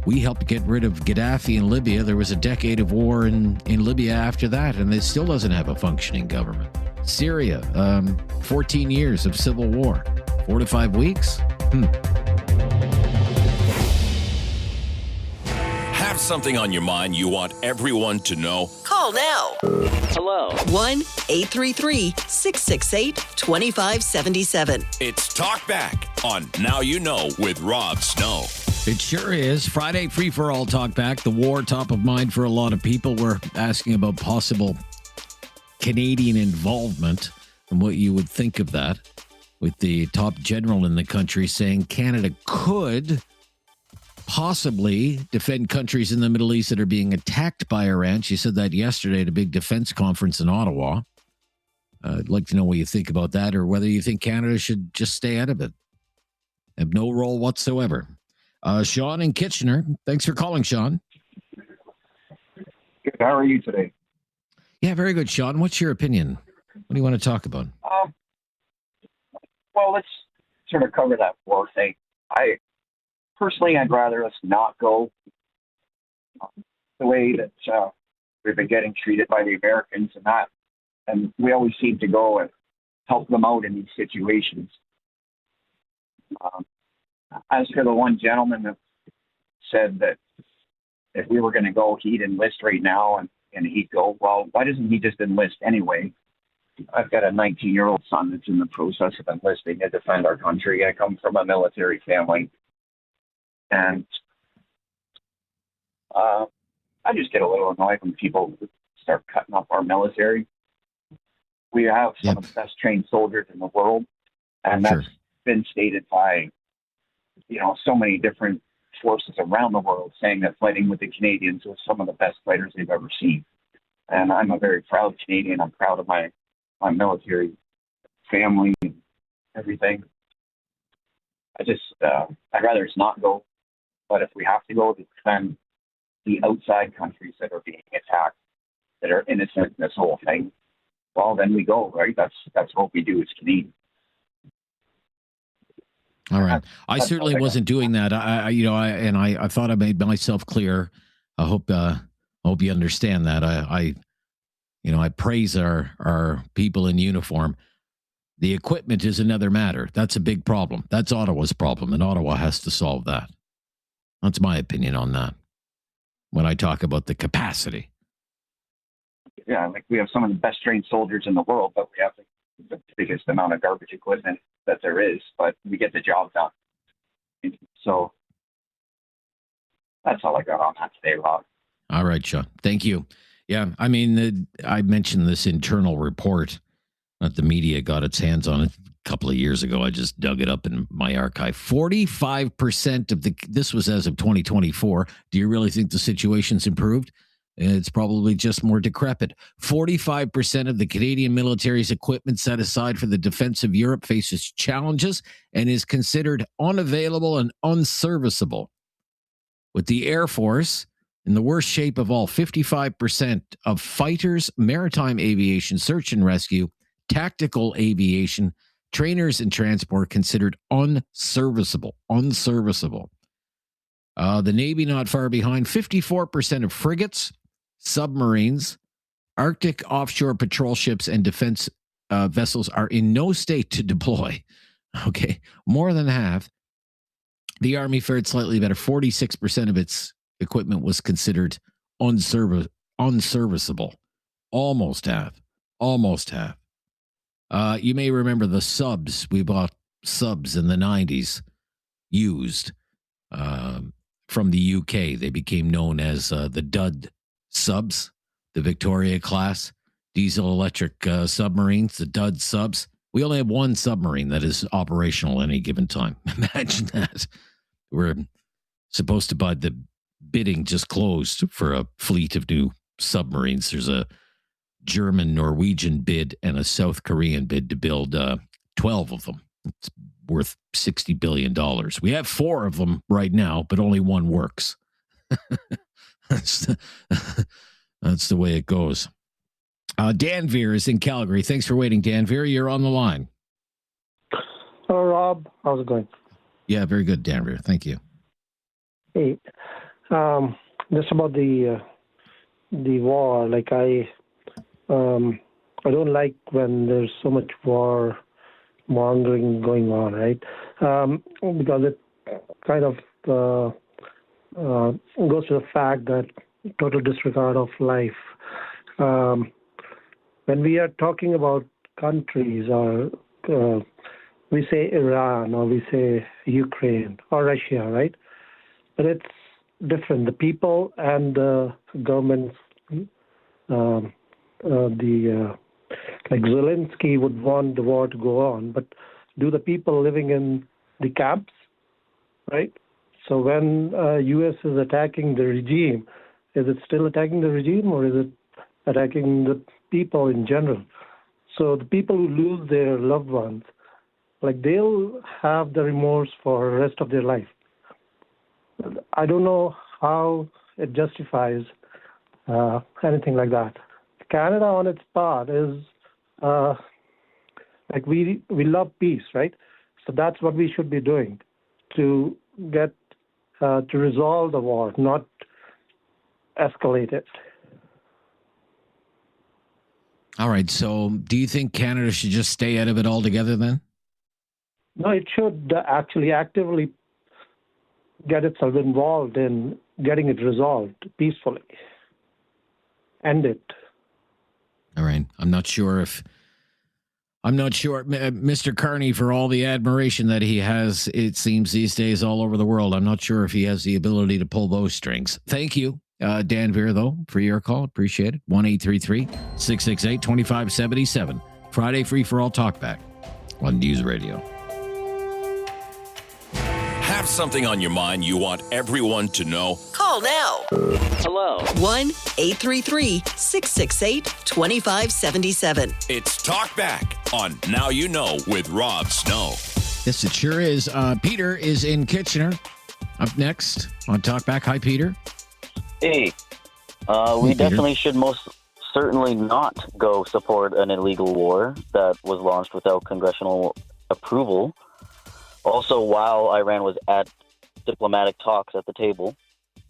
We helped get rid of Gaddafi in Libya. There was a decade of war in Libya after that, and it still doesn't have a functioning government. Syria, 14 years of civil war. 4 to 5 weeks? Have something on your mind you want everyone to know? Call now. Hello. 1-833-668-2577. It's Talkback on Now You Know with Rob Snow. It sure is. Friday, free for all Talkback. The war top of mind for a lot of people. We're asking about possible Canadian involvement and what you would think of that, with the top general in the country saying Canada could possibly defend countries in the Middle East that are being attacked by Iran. She said that yesterday at a big defense conference in Ottawa. I'd like to know what you think about that, or whether you think Canada should just stay out of it. Have no role whatsoever. Sean in Kitchener. Thanks for calling, Sean. Good. How are you today? Yeah, very good, Sean. What's your opinion? What do you want to talk about? Well, let's sort of cover that war thing. I'd rather us not go the way that we've been getting treated by the Americans and that. And we always seem to go and help them out in these situations. As for the one gentleman that said that if we were going to go, he'd enlist right now, and he'd go, well, why doesn't he just enlist anyway? I've got a 19-year-old son that's in the process of enlisting to defend our country. I come from a military family. And I just get a little annoyed when people start cutting up our military. We have some of the best trained soldiers in the world, and that's been stated by so many different forces around the world, saying that fighting with the Canadians was some of the best fighters they've ever seen. And I'm a very proud Canadian. I'm proud of my military family and everything. I'd rather it's not go. But if we have to go to defend the outside countries that are being attacked, that are innocent in this whole thing, well, then we go, right? That's what we do as Canadians. All right. I certainly wasn't doing that. I thought I made myself clear. I hope you understand that. I praise our people in uniform. The equipment is another matter. That's a big problem. That's Ottawa's problem, and Ottawa has to solve that. That's my opinion on that. When I talk about the capacity. Yeah, like we have some of the best trained soldiers in the world, but we have the biggest amount of garbage equipment that there is, but we get the job done. So that's all I got on that today, Rob. All right, Sean. Thank you. Yeah, I mean, I mentioned this internal report that the media got its hands on it a couple of years ago. I just dug it up in my archive. 45% of this was as of 2024. Do you really think the situation's improved? It's probably just more decrepit. 45% of the Canadian military's equipment set aside for the defense of Europe faces challenges and is considered unavailable and unserviceable. With the Air Force In the worst shape of all, 55% of fighters, maritime aviation, search and rescue, tactical aviation, trainers and transport considered unserviceable. The Navy not far behind. 54% of frigates, submarines, Arctic offshore patrol ships, and defense vessels are in no state to deploy. Okay, more than half. The Army fared slightly better. 46% of its equipment was considered unserviceable. Almost half. You may remember the subs. We bought subs in the 90s, used from the UK. They became known as the Dud subs, the Victoria class, diesel electric submarines, the Dud subs. We only have one submarine that is operational at any given time. Imagine that. We're supposed to buy the bidding just closed for a fleet of new submarines. There's a German, Norwegian bid and a South Korean bid to build 12 of them. It's worth $60 billion. We have 4 of them right now, but only one works. That's the way it goes. Danveer is in Calgary. Thanks for waiting, Danveer. You're on the line. Hello, Rob. How's it going? Yeah, very good, Danveer. Thank you. Hey, just about the war. Like I don't like when there's so much war mongering going on, right? Because it kind of goes to the fact that total disregard of life. When we are talking about countries, or we say Iran, or we say Ukraine, or Russia, right? But it's different. The people and the governments, like Zelensky would want the war to go on, but do the people living in the camps, right? So when U.S. is attacking the regime, is it still attacking the regime, or is it attacking the people in general? So the people who lose their loved ones, like they'll have the remorse for the rest of their life. I don't know how it justifies anything like that. Canada, on its part, is like we love peace, right? So that's what we should be doing to get to resolve the war, not escalate it. All right. So do you think Canada should just stay out of it altogether then? No, it should actually actively get itself involved in getting it resolved peacefully. End it. All right. I'm not sure, Mr. Carney, for all the admiration that he has, it seems these days all over the world, I'm not sure if he has the ability to pull those strings. Thank you, Danveer, though, for your call. Appreciate it. 1-833-668-2577. Friday free for all Talkback on News Radio. Have something on your mind you want everyone to know? Call now. Hello. 1-833-668-2577. It's Talkback on Now You Know with Rob Snow. Yes, it sure is. Peter is in Kitchener. Up next on Talkback. Hi, Peter. Hey, we definitely should most certainly not go support an illegal war that was launched without congressional approval. Also, while Iran was at diplomatic talks at the table,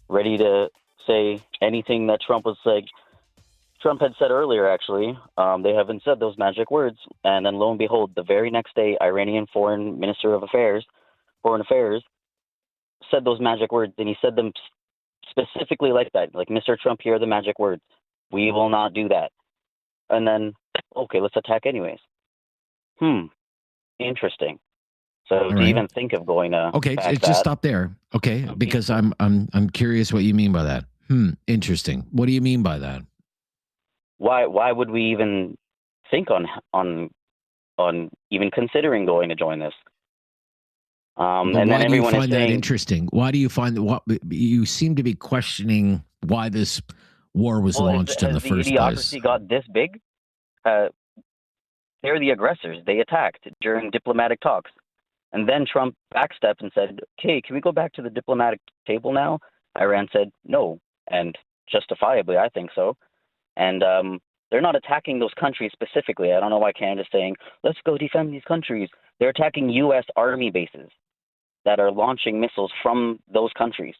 ready to say anything that Trump had said earlier, actually. They haven't said those magic words. And then lo and behold, the very next day, Iranian Foreign Affairs said those magic words, and he said them specifically like that. Like, Mr. Trump, here are the magic words. We will not do that. And then, okay, let's attack anyways. Interesting. So do you even think of going to just stop there. Okay, because I'm curious what you mean by that. Interesting. What do you mean by that? Why would we even think on even considering going to join this? And then why do you everyone find is that saying, interesting? Why do you find that? What you seem to be questioning why this war was launched in the first the place? idiocracy got this big? They're the aggressors. They attacked during diplomatic talks. And then Trump backstepped and said, okay, can we go back to the diplomatic table now? Iran said no. and justifiably, I think so. And they're not attacking those countries specifically. I don't know why Canada's saying, let's go defend these countries. They're attacking U.S. Army bases that are launching missiles from those countries.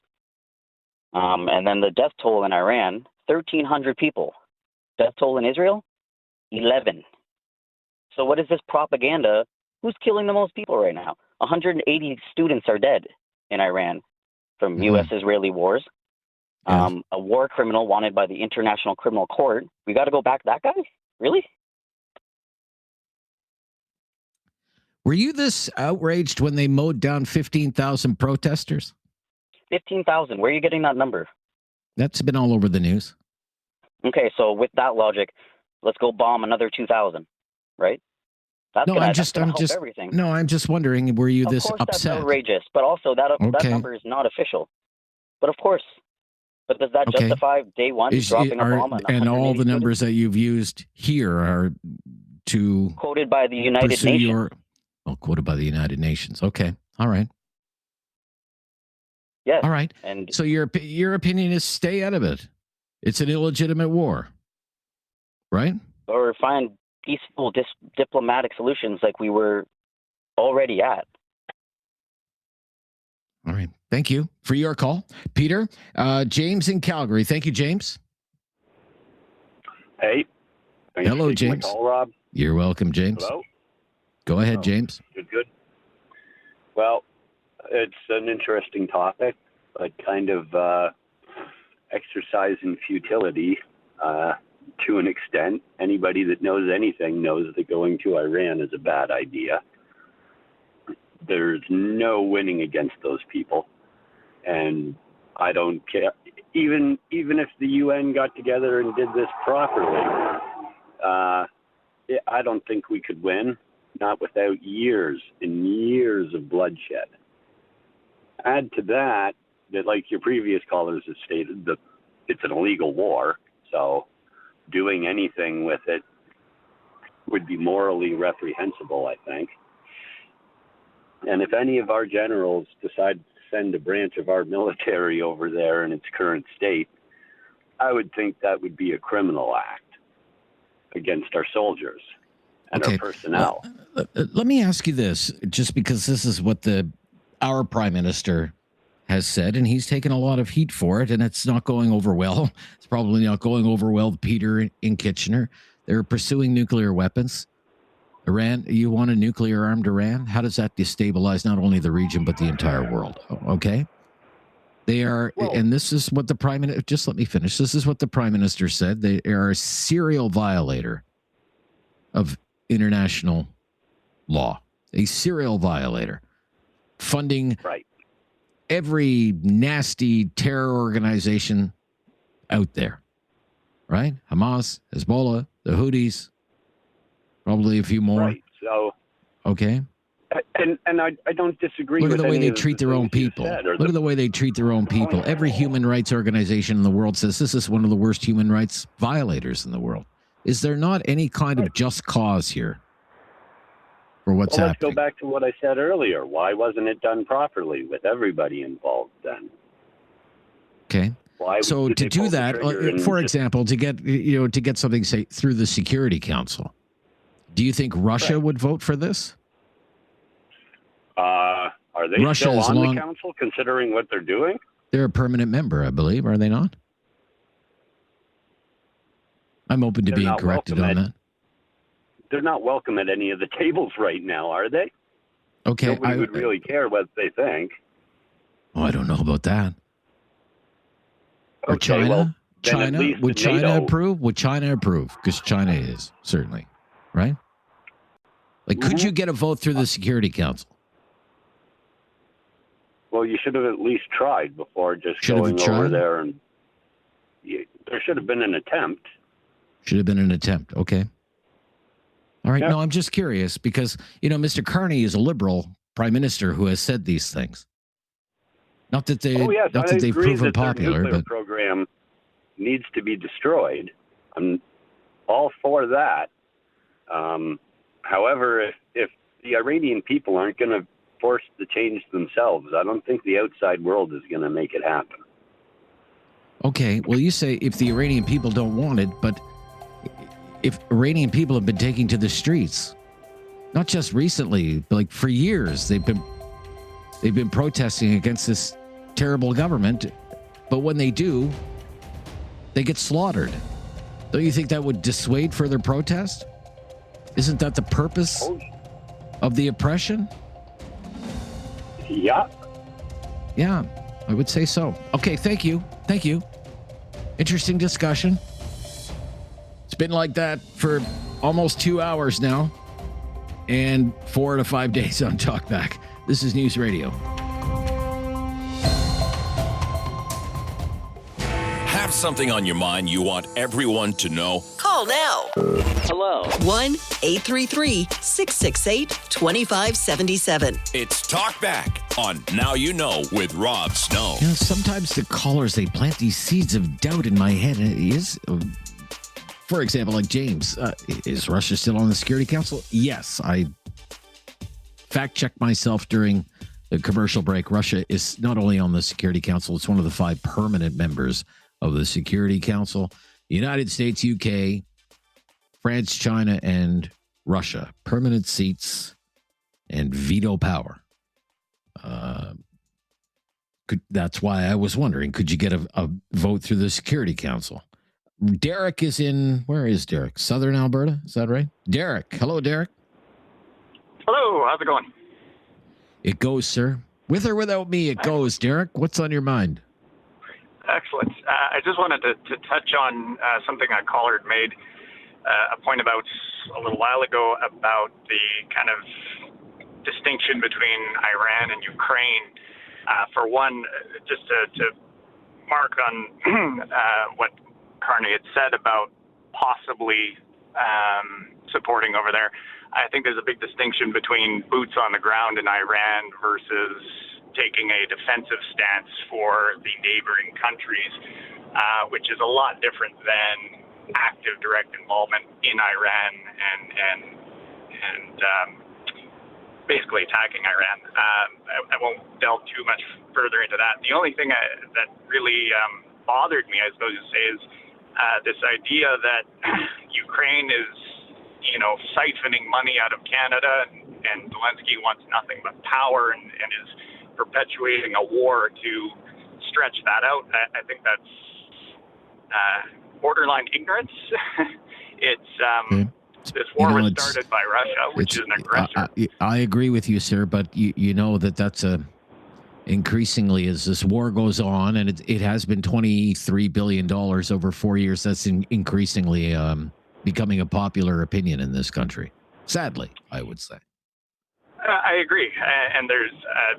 And then the death toll in Iran, 1,300 people. Death toll in Israel, 11. So what is this propaganda? Who's killing the most people right now? 180 students are dead in Iran from U.S.-Israeli wars. A war criminal wanted by the International Criminal Court. We got to go back that guy? Really? Were you this outraged when they mowed down 15,000 protesters? 15,000. Where are you getting that number? That's been all over the news. Okay, so with that logic, let's go bomb another 2,000, right? That's gonna help everything. No, I'm just wondering, were you this upset? Of course, that's upset? outrageous, but also that number is not official. But of course, but does that justify day one dropping a bomb on and all the students? numbers that you've used here are to quoted by the United Nations. Quoted by the United Nations. Okay, all right. Yes. All right. And so your opinion is stay out of it. It's an illegitimate war, right? Or find peaceful diplomatic solutions like we were already at. All right. Thank you for your call. Peter, James in Calgary. Thank you, James. Hey. Hello, James. Call, Rob. You're welcome, James. Hello. Go ahead, James. Good. Well, it's an interesting topic, but kind of exercise in futility to an extent. Anybody that knows anything knows that going to Iran is a bad idea. There's no winning against those people, and I don't care. Even if the UN got together and did this properly, I don't think we could win, not without years and years of bloodshed. Add to that, like your previous callers have stated, that it's an illegal war, so doing anything with it would be morally reprehensible, I think. And if any of our generals decide to send a branch of our military over there in its current state, I would think that would be a criminal act against our soldiers and our personnel. Let me ask you this, just because this is what our prime minister has said, and he's taken a lot of heat for it, and it's not going over well. It's probably not going over well with Peter in Kitchener. They're pursuing nuclear weapons. Iran, you want a nuclear-armed Iran? How does that destabilize not only the region, but the entire world? Okay? They are, and this is what the prime minister, just let me finish. This is what the prime minister said. They are a serial violator of international law, a serial violator, funding every nasty terror organization out there, right? Hamas, Hezbollah, the Houthis, probably a few more. Right. So. Okay. And I don't disagree. Look at with the way any they of treat their own people. Look at the way they treat their own people. Every human rights organization in the world says this is one of the worst human rights violators in the world. Is there not any kind of just cause here for what's happening? Let's go back to what I said earlier. Why wasn't it done properly with everybody involved then? Okay. So to do that, for example, to get something, say, through the Security Council, do you think Russia would vote for this? Are they still on the council, considering what they're doing? They're a permanent member, I believe. Are they not? I'm open to being corrected on that. They're not welcome at any of the tables right now, are they? Okay. Nobody would really care what they think. Oh, I don't know about that. Or China? Well, China? Would China approve? Would China approve? Because China is, certainly. Right? Like, could you get a vote through the Security Council? Well, you should have at least tried before just going over there. And there should have been an attempt. Should have been an attempt. Okay. All right. Yeah. No, I'm just curious because, Mr. Carney is a liberal prime minister who has said these things. Not that they've proven popular, but the program needs to be destroyed. I'm all for that. However, if the Iranian people aren't going to force the change themselves, I don't think the outside world is going to make it happen. Okay, well, you say if the Iranian people don't want it, but if Iranian people have been taking to the streets, not just recently, but like for years, they've been protesting against this terrible government, but when they do, they get slaughtered. Don't you think that would dissuade further protest? Isn't that the purpose of the oppression? Yeah. Yeah, I would say so. Okay, thank you. Thank you. Interesting discussion. It's been like that for almost 2 hours now and 4 to 5 days on Talkback. This is News Radio. Have something on your mind you want everyone to know? Call now. Hello. 1-833-668-2577. It's Talkback on Now You Know with Rob Snow. You know, sometimes the callers, they plant these seeds of doubt in my head. For example, like James, is Russia still on the Security Council? Yes, I fact-checked myself during the commercial break. Russia is not only on the Security Council, it's one of the 5 permanent members of the Security Council. United States, UK, France, China, and Russia. Permanent seats and veto power. That's why I was wondering, could you get a vote through the Security Council? Derek is in, where is Derek? Southern Alberta, is that right? Derek. Hello, Derek. Hello, how's it going? It goes, sir. With or without me, it goes. Derek, what's on your mind? Excellent. I just wanted to touch on something a caller had made a point about a little while ago about the kind of distinction between Iran and Ukraine. For one, just to mark on what Carney had said about possibly supporting over there, I think there's a big distinction between boots on the ground in Iran versus taking a defensive stance for the neighboring countries, which is a lot different than active direct involvement in Iran and basically attacking Iran. I won't delve too much further into that. The only thing that really bothered me, I suppose you say, is this idea that Ukraine is, siphoning money out of Canada, and Zelensky wants nothing but power and is perpetuating a war to stretch that out. I think that's borderline ignorance. This war was started by Russia, which is an aggressor. I agree with you, sir, but you know that's increasingly as this war goes on, and it has been $23 billion over 4 years. That's increasingly becoming a popular opinion in this country. Sadly, I would say. I agree, and there's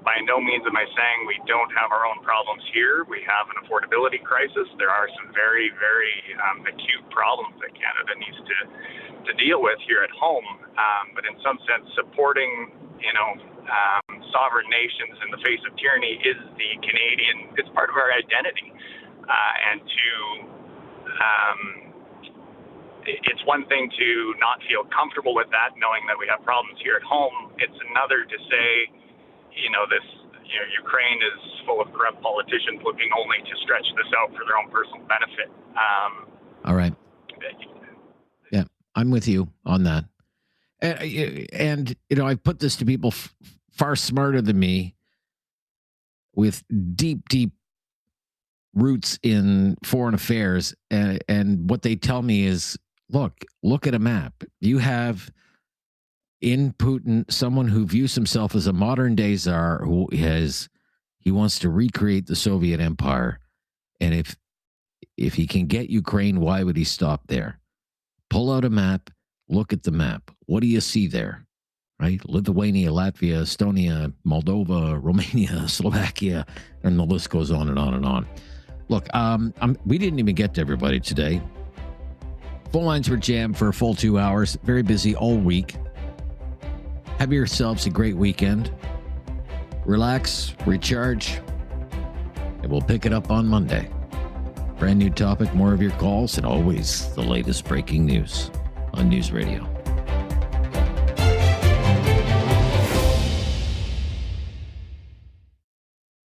by no means am I saying we don't have our own problems here. We have an affordability crisis. There are some very, very acute problems that Canada needs to deal with here at home. But in some sense, supporting sovereign nations in the face of tyranny is the Canadian. It's part of our identity, and it's one thing to not feel comfortable with that, knowing that we have problems here at home. It's another to say, Ukraine is full of corrupt politicians looking only to stretch this out for their own personal benefit. All right. Yeah, I'm with you on that. And I've put this to people far smarter than me with deep, deep roots in foreign affairs. And what they tell me is, look at a map. You have in Putin someone who views himself as a modern day czar he wants to recreate the Soviet Empire. And if he can get Ukraine, why would he stop there? Pull out a map, look at the map. What do you see there? Right? Lithuania, Latvia, Estonia, Moldova, Romania, Slovakia, and the list goes on and on and on. Look, we didn't even get to everybody today. Phone lines were jammed for a full 2 hours. Very busy all week. Have yourselves a great weekend. Relax, recharge, and we'll pick it up on Monday. Brand new topic, more of your calls, and always the latest breaking news on News Radio.